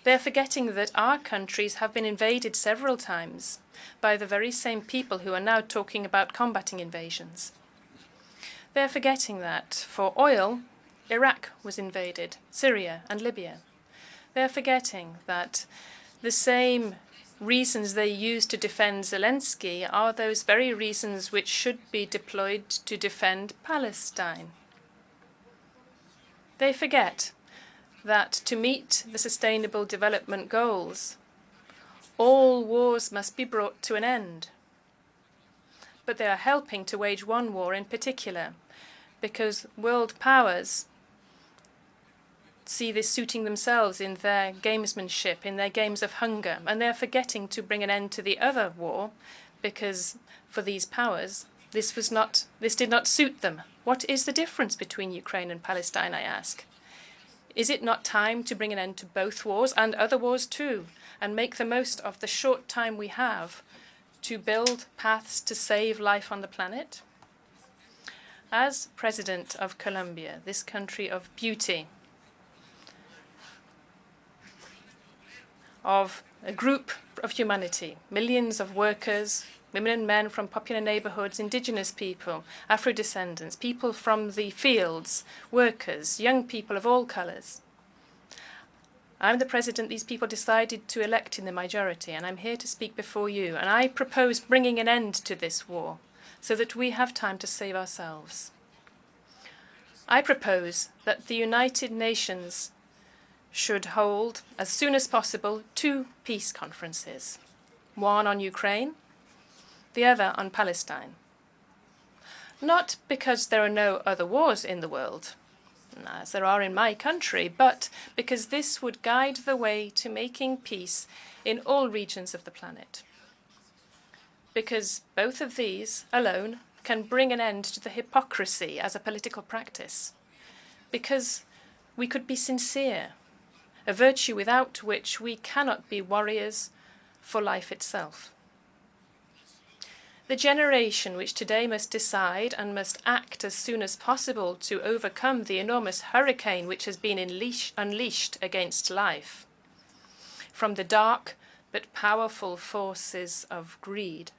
They're forgetting that our countries have been invaded several times by the very same people who are now talking about combating invasions. They're forgetting that for oil, Iraq was invaded, Syria and Libya. They're forgetting that the same reasons they use to defend Zelensky are those very reasons which should be deployed to defend Palestine. They forget that to meet the Sustainable Development Goals, all wars must be brought to an end. But they are helping to wage one war in particular, because world powers see this suiting themselves in their gamesmanship, in their games of hunger, and they're forgetting to bring an end to the other war, because for these powers, this did not suit them. What is the difference between Ukraine and Palestine, I ask? Is it not time to bring an end to both wars and other wars too, and make the most of the short time we have to build paths to save life on the planet? As President of Colombia, this country of beauty, of a group of humanity, millions of workers, women and men from popular neighborhoods, indigenous people, Afro-descendants, people from the fields, workers, young people of all colors. I'm the president these people decided to elect in the majority, and I'm here to speak before you. And I propose bringing an end to this war so that we have time to save ourselves. I propose that the United Nations should hold, as soon as possible, 2 peace conferences, one on Ukraine, the other on Palestine. Not because there are no other wars in the world, as there are in my country, but because this would guide the way to making peace in all regions of the planet. Because both of these alone can bring an end to the hypocrisy as a political practice. Because we could be sincere, a virtue without which we cannot be warriors for life itself. The generation which today must decide and must act as soon as possible to overcome the enormous hurricane which has been unleashed against life from the dark but powerful forces of greed,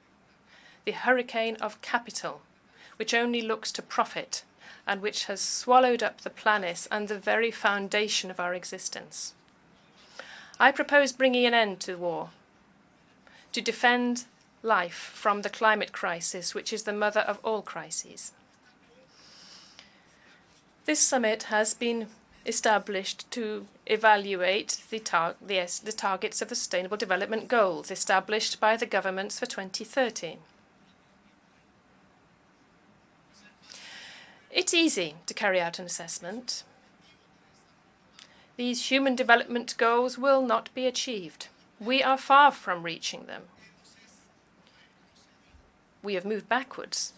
the hurricane of capital, which only looks to profit and which has swallowed up the planet and the very foundation of our existence. I propose bringing an end to war, to defend life from the climate crisis, which is the mother of all crises. This summit has been established to evaluate the targets of the Sustainable Development Goals established by the governments for 2030. It's easy to carry out an assessment. These human development goals will not be achieved. We are far from reaching them. We have moved backwards.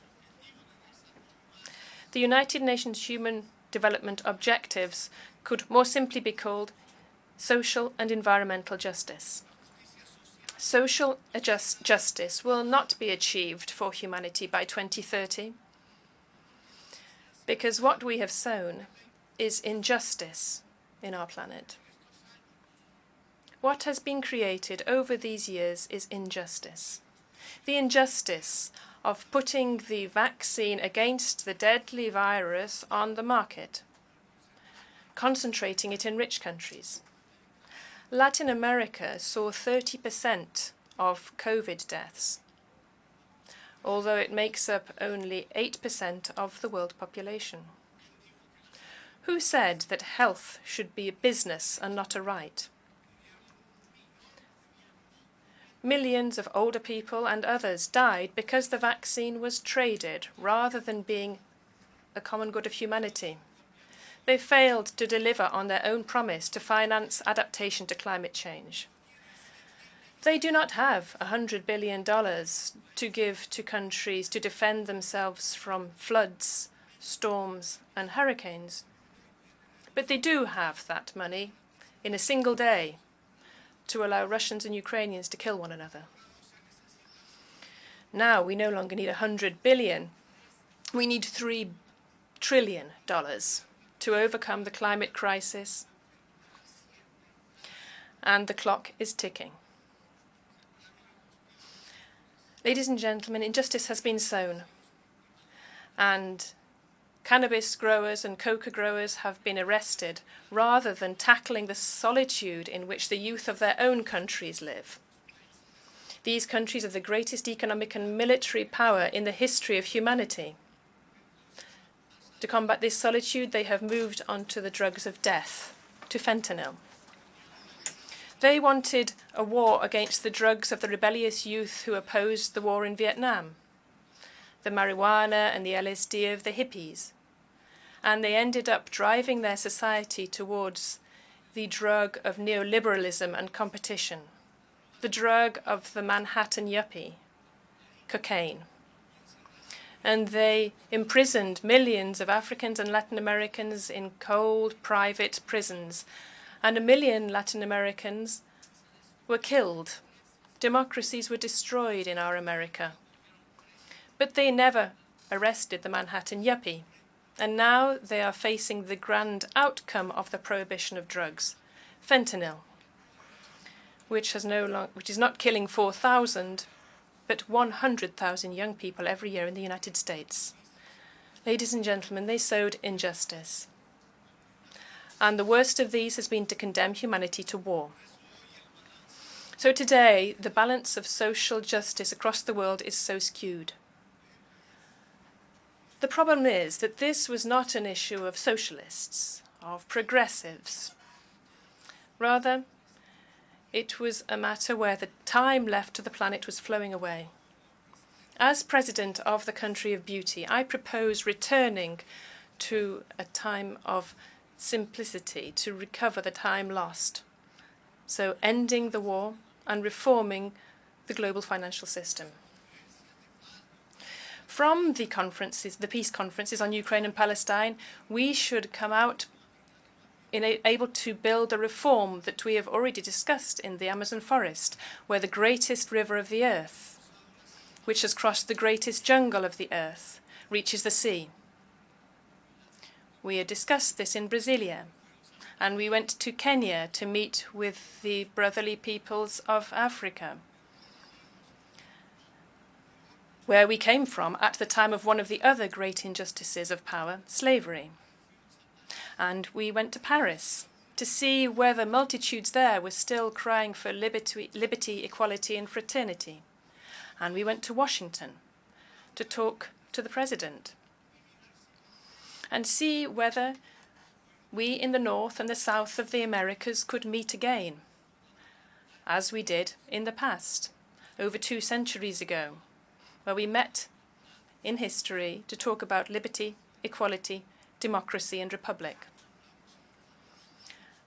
The United Nations Human Development Objectives could more simply be called social and environmental justice. Social justice will not be achieved for humanity by 2030 because what we have sown is injustice in our planet. What has been created over these years is injustice. The injustice of putting the vaccine against the deadly virus on the market, concentrating it in rich countries. Latin America saw 30% of COVID deaths, although it makes up only 8% of the world population. Who said that health should be a business and not a right? Millions of older people and others died because the vaccine was traded rather than being a common good of humanity. They failed to deliver on their own promise to finance adaptation to climate change. They do not have $100 billion to give to countries to defend themselves from floods, storms, and hurricanes. But they do have that money in a single day to allow Russians and Ukrainians to kill one another. Now we no longer need $100 billion. We need $3 trillion to overcome the climate crisis. And the clock is ticking. Ladies and gentlemen, injustice has been sown. And cannabis growers and coca growers have been arrested rather than tackling the solitude in which the youth of their own countries live. These countries are the greatest economic and military power in the history of humanity. To combat this solitude, they have moved on to the drugs of death, to fentanyl. They wanted a war against the drugs of the rebellious youth who opposed the war in Vietnam, the marijuana and the LSD of the hippies. And they ended up driving their society towards the drug of neoliberalism and competition, the drug of the Manhattan yuppie, cocaine. And they imprisoned millions of Africans and Latin Americans in cold, private prisons. And 1 million Latin Americans were killed. Democracies were destroyed in our America. But they never arrested the Manhattan yuppie. And now they are facing the grand outcome of the prohibition of drugs, fentanyl, which is not killing 4,000, but 100,000 young people every year in the United States. Ladies and gentlemen, they sowed injustice. And the worst of these has been to condemn humanity to war. So today, the balance of social justice across the world is so skewed. The problem is that this was not an issue of socialists, of progressives. Rather, it was a matter where the time left to the planet was flowing away. As president of the country of beauty, I propose returning to a time of simplicity to recover the time lost. So ending the war and reforming the global financial system. From the conferences, the peace conferences on Ukraine and Palestine, we should come out able to build a reform that we have already discussed in the Amazon forest, where the greatest river of the earth, which has crossed the greatest jungle of the earth, reaches the sea. We had discussed this in Brasilia, and we went to Kenya to meet with the brotherly peoples of Africa, where we came from at the time of one of the other great injustices of power, slavery. And we went to Paris to see whether multitudes there were still crying for liberty, equality, and fraternity. And we went to Washington to talk to the president and see whether we in the north and the south of the Americas could meet again, as we did in the past, over 2 centuries ago, where we met in history to talk about liberty, equality, democracy and republic.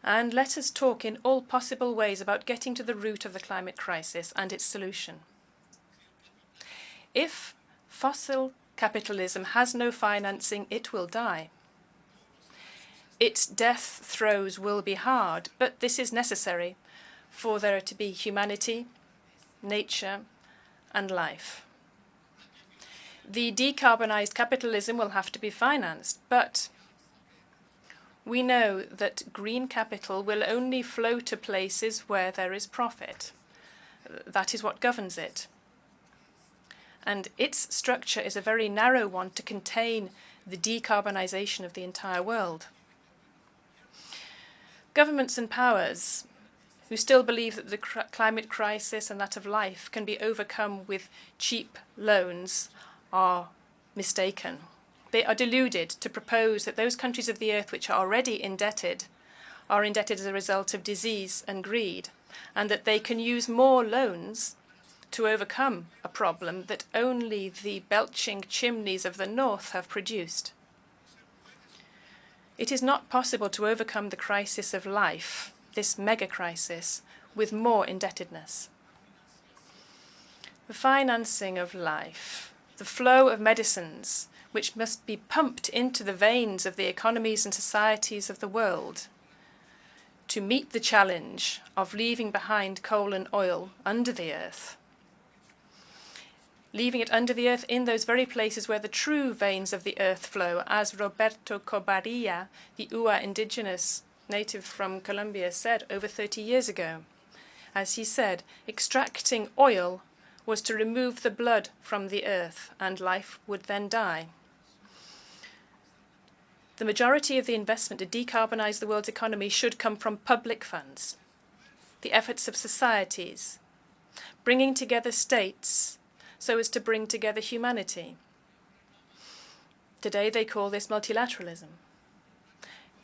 And let us talk in all possible ways about getting to the root of the climate crisis and its solution. If fossil capitalism has no financing, it will die. Its death throes will be hard, but this is necessary for there to be humanity, nature, and life. The decarbonized capitalism will have to be financed, but we know that green capital will only flow to places where there is profit. That is what governs it. And its structure is a very narrow one to contain the decarbonization of the entire world. Governments and powers who still believe that the climate crisis and that of life can be overcome with cheap loans are mistaken. They are deluded to propose that those countries of the earth which are already indebted are indebted as a result of disease and greed, and that they can use more loans to overcome a problem that only the belching chimneys of the north have produced. It is not possible to overcome the crisis of life, this mega crisis, with more indebtedness. The financing of life, the flow of medicines, which must be pumped into the veins of the economies and societies of the world to meet the challenge of leaving behind coal and oil under the earth, leaving it under the earth in those very places where the true veins of the earth flow, as Roberto Cobarilla, the Ua indigenous native from Colombia, said over 30 years ago. As he said, extracting oil was to remove the blood from the earth, and life would then die. The majority of the investment to decarbonize the world's economy should come from public funds, the efforts of societies, bringing together states so as to bring together humanity. Today they call this multilateralism.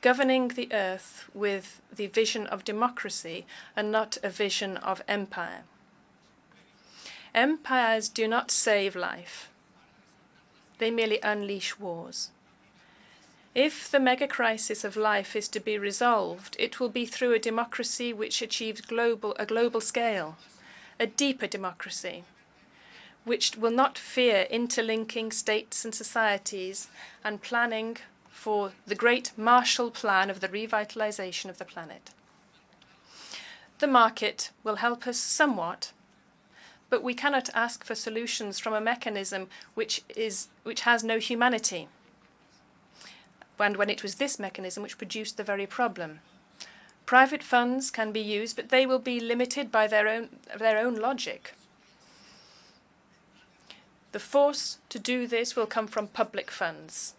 Governing the earth with the vision of democracy and not a vision of empire. Empires do not save life. They merely unleash wars. If the mega crisis of life is to be resolved, it will be through a democracy which achieves a global scale, a deeper democracy, which will not fear interlinking states and societies and planning for the great Marshall Plan of the revitalization of the planet. The market will help us somewhat, but we cannot ask for solutions from a mechanism which has no humanity. And when it was this mechanism which produced the very problem. Private funds can be used, but they will be limited by their own logic. The force to do this will come from public funds,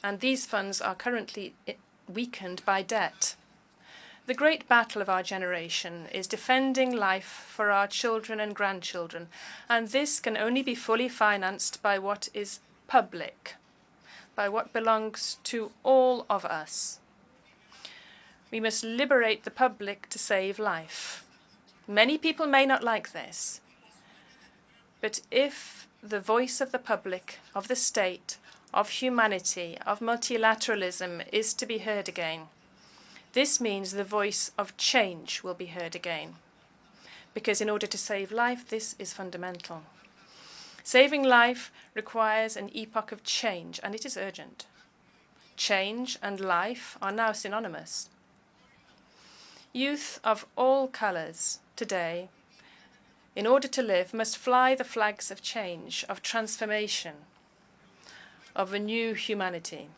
and these funds are currently weakened by debt. The great battle of our generation is defending life for our children and grandchildren, and this can only be fully financed by what is public, by what belongs to all of us. We must liberate the public to save life. Many people may not like this, but if the voice of the public, of the state, of humanity, of multilateralism is to be heard again, this means the voice of change will be heard again. Because in order to save life, this is fundamental. Saving life requires an epoch of change, and it is urgent. Change and life are now synonymous. Youth of all colours today, in order to live, must fly the flags of change, of transformation, of a new humanity.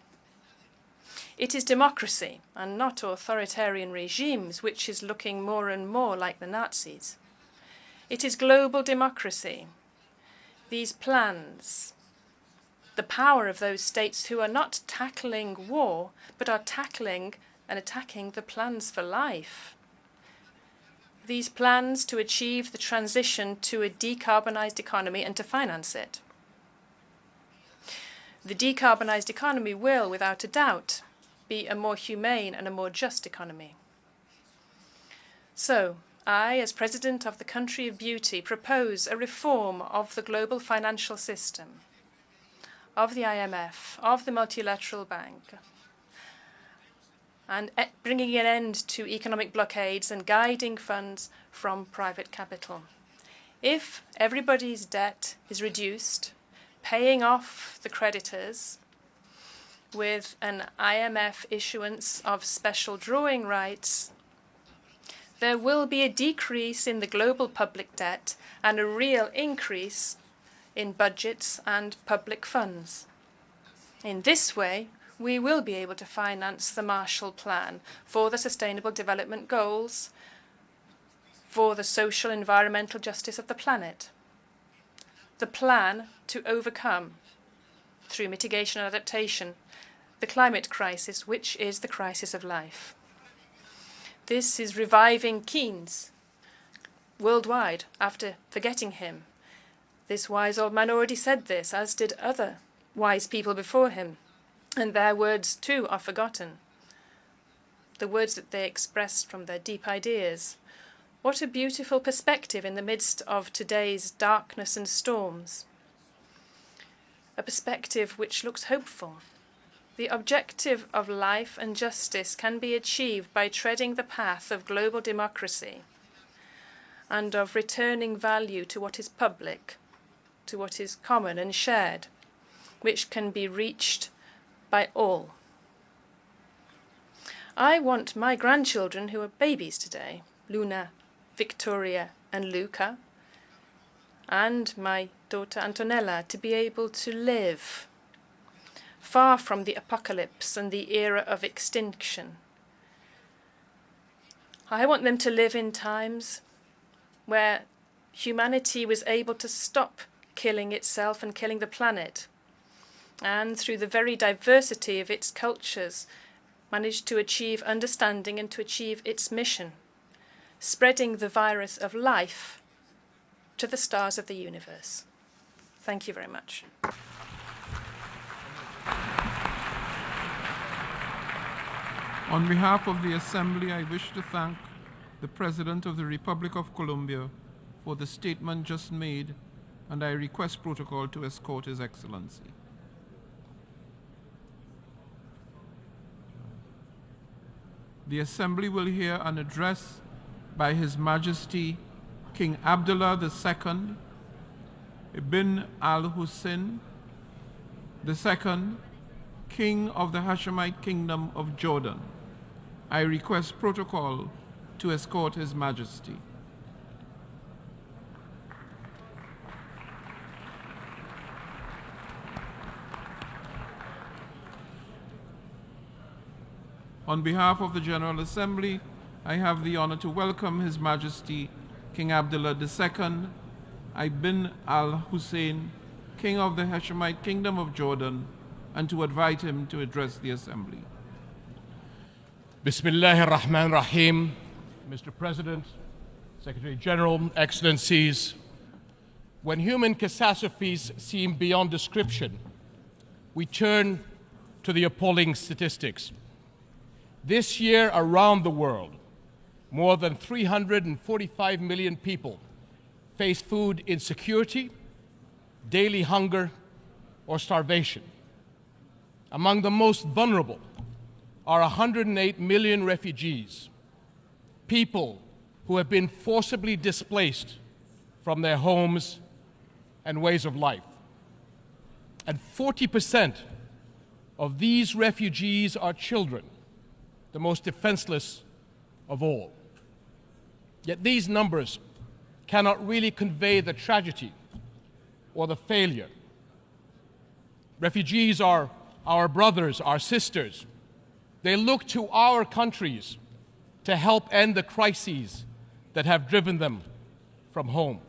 It is democracy, and not authoritarian regimes, which is looking more and more like the Nazis. It is global democracy. These plans, the power of those states who are not tackling war, but are tackling and attacking the plans for life. These plans to achieve the transition to a decarbonized economy and to finance it. The decarbonized economy will, without a doubt, be a more humane and a more just economy. So, I, as President of the Country of Beauty, propose a reform of the global financial system, of the IMF, of the Multilateral Bank, and bringing an end to economic blockades and guiding funds from private capital. If everybody's debt is reduced, paying off the creditors with an IMF issuance of special drawing rights, there will be a decrease in the global public debt and a real increase in budgets and public funds. In this way, we will be able to finance the Marshall Plan for the Sustainable Development Goals, for the social and environmental justice of the planet. The plan to overcome, through mitigation and adaptation, the climate crisis, which is the crisis of life. This is reviving Keynes worldwide after forgetting him. This wise old man already said this, as did other wise people before him, and their words too are forgotten. The words that they expressed from their deep ideas. What a beautiful perspective in the midst of today's darkness and storms. A perspective which looks hopeful. The objective of life and justice can be achieved by treading the path of global democracy and of returning value to what is public, to what is common and shared, which can be reached by all. I want my grandchildren, who are babies today, Luna, Victoria and Luca, and my daughter Antonella, to be able to live far from the apocalypse and the era of extinction. I want them to live in times where humanity was able to stop killing itself and killing the planet, and through the very diversity of its cultures, managed to achieve understanding and to achieve its mission, spreading the virus of life to the stars of the universe. Thank you very much. On behalf of the Assembly, I wish to thank the President of the Republic of Colombia for the statement just made, and I request protocol to escort His Excellency. The Assembly will hear an address by His Majesty King Abdullah II ibn al-Hussein II, King of the Hashemite Kingdom of Jordan. I request protocol to escort His Majesty. On behalf of the General Assembly, I have the honor to welcome His Majesty King Abdullah II ibn al-Hussein, King of the Hashemite Kingdom of Jordan, and to invite him to address the Assembly. Bismillahir Rahmanir Rahim. Mr. President, Secretary General, Excellencies, when human catastrophes seem beyond description, we turn to the appalling statistics. This year, around the world, more than 345 million people face food insecurity, daily hunger, or starvation. Among the most vulnerable are 108 million refugees, people who have been forcibly displaced from their homes and ways of life. And 40% of these refugees are children, the most defenseless of all. Yet these numbers cannot really convey the tragedy or the failure. Refugees are our brothers, our sisters. They look to our countries to help end the crises that have driven them from home.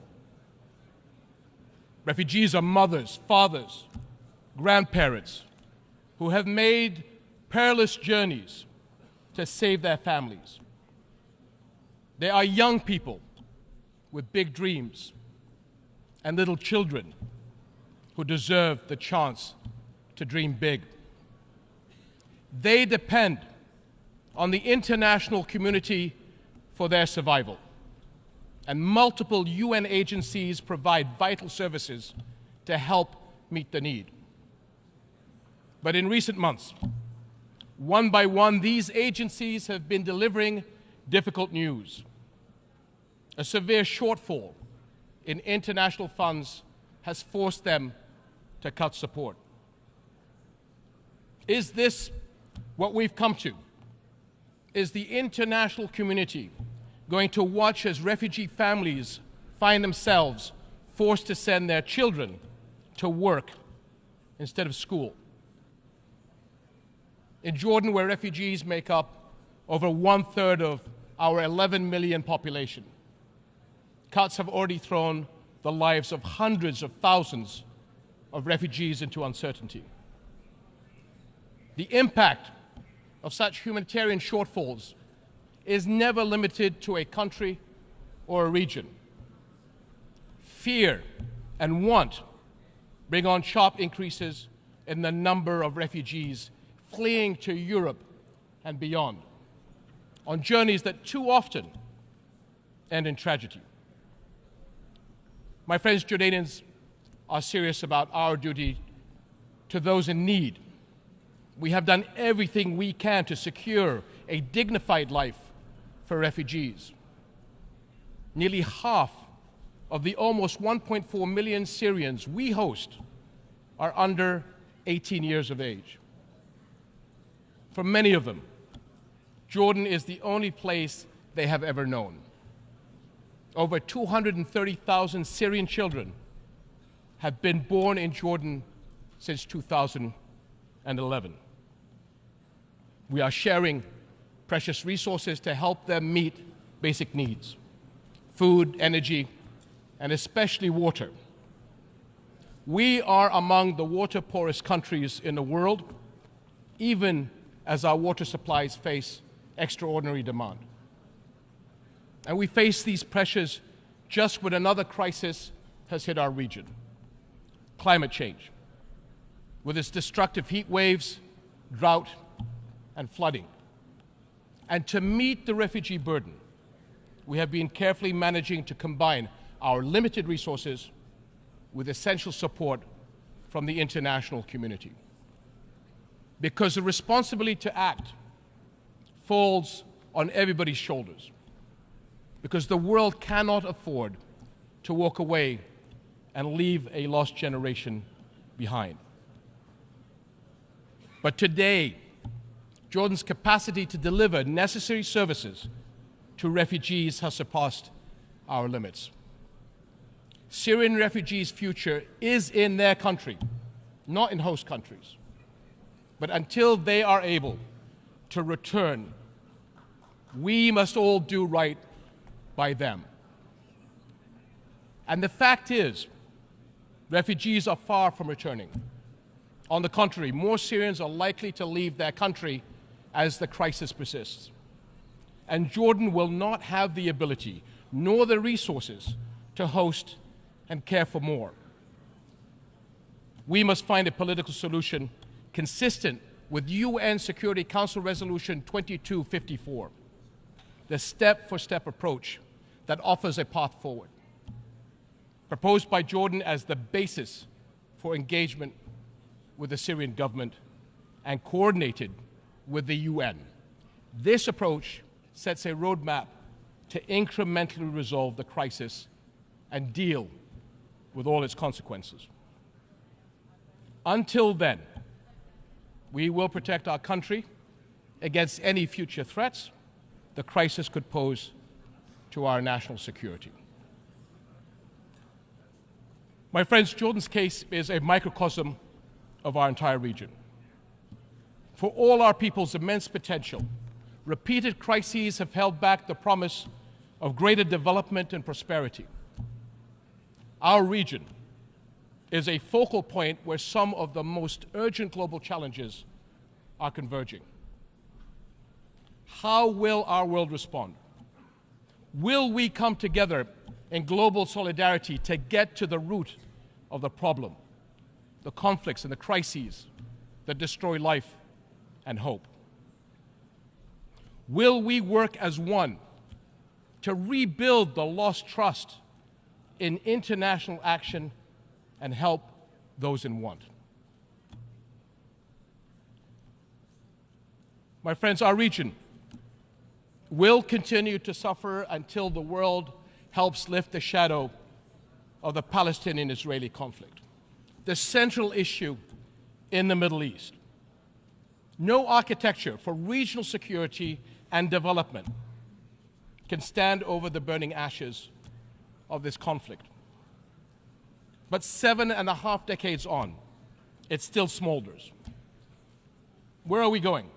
Refugees are mothers, fathers, grandparents who have made perilous journeys to save their families. They are young people with big dreams and little children who deserve the chance to dream big. They depend on the international community for their survival, and multiple UN agencies provide vital services to help meet the need. But in recent months, one by one, these agencies have been delivering difficult news. A severe shortfall in international funds has forced them to cut support. Is this what we've come to? Is the international community going to watch as refugee families find themselves forced to send their children to work instead of school? In Jordan, where refugees make up over 1/3 of our 11 million population, cuts have already thrown the lives of hundreds of thousands of refugees into uncertainty. The impact of such humanitarian shortfalls is never limited to a country or a region. Fear and want bring on sharp increases in the number of refugees fleeing to Europe and beyond, on journeys that too often end in tragedy. My friends, Jordanians are serious about our duty to those in need. We have done everything we can to secure a dignified life for refugees. Nearly half of the almost 1.4 million Syrians we host are under 18 years of age. For many of them, Jordan is the only place they have ever known. Over 230,000 Syrian children have been born in Jordan since 2011. We are sharing precious resources to help them meet basic needs: food, energy, and especially water. We are among the water-poorest countries in the world, even as our water supplies face extraordinary demand. And we face these pressures just when another crisis has hit our region: climate change, with its destructive heat waves, drought, and flooding. And to meet the refugee burden, we have been carefully managing to combine our limited resources with essential support from the international community. Because the responsibility to act falls on everybody's shoulders. Because the world cannot afford to walk away and leave a lost generation behind. But today, Jordan's capacity to deliver necessary services to refugees has surpassed our limits. Syrian refugees' future is in their country, not in host countries. But until they are able to return, we must all do right by them. And the fact is Refugees are far from returning. On the contrary, more Syrians are likely to leave their country as the crisis persists. And Jordan will not have the ability nor the resources to host and care for more. We must find a political solution consistent with UN Security Council Resolution 2254, the step-for-step approach that offers a path forward, proposed by Jordan as the basis for engagement with the Syrian government and coordinated with the UN. This approach sets a roadmap to incrementally resolve the crisis and deal with all its consequences. Until then, we will protect our country against any future threats the crisis could pose to our national security. My friends, Jordan's case is a microcosm of our entire region. For all our people's immense potential, repeated crises have held back the promise of greater development and prosperity. Our region is a focal point where some of the most urgent global challenges are converging. How will our world respond? Will we come together in global solidarity to get to the root of the problem, the conflicts and the crises that destroy life and hope? Will we work as one to rebuild the lost trust in international action and help those in want? My friends, our region will continue to suffer until the world helps lift the shadow of the Palestinian-Israeli conflict, the central issue in the Middle East. No architecture for regional security and development can stand over the burning ashes of this conflict. But 7.5 decades on, it still smolders. Where are we going?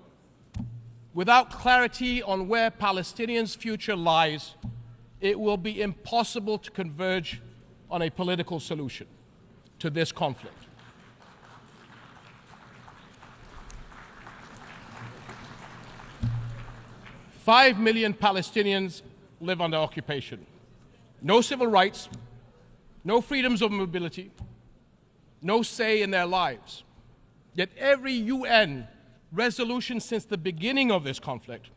Without clarity on where Palestinians' future lies, it will be impossible to converge on a political solution to this conflict. Five million Palestinians live under occupation. No civil rights, no freedoms of mobility, no say in their lives. Yet every UN resolution since the beginning of this conflict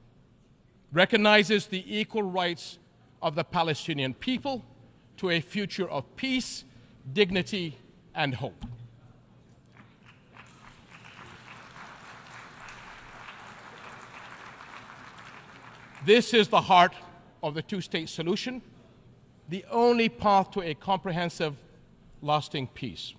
recognizes the equal rights of the Palestinian people to a future of peace, dignity, and hope. This is the heart of the two-state solution, the only path to a comprehensive, lasting peace.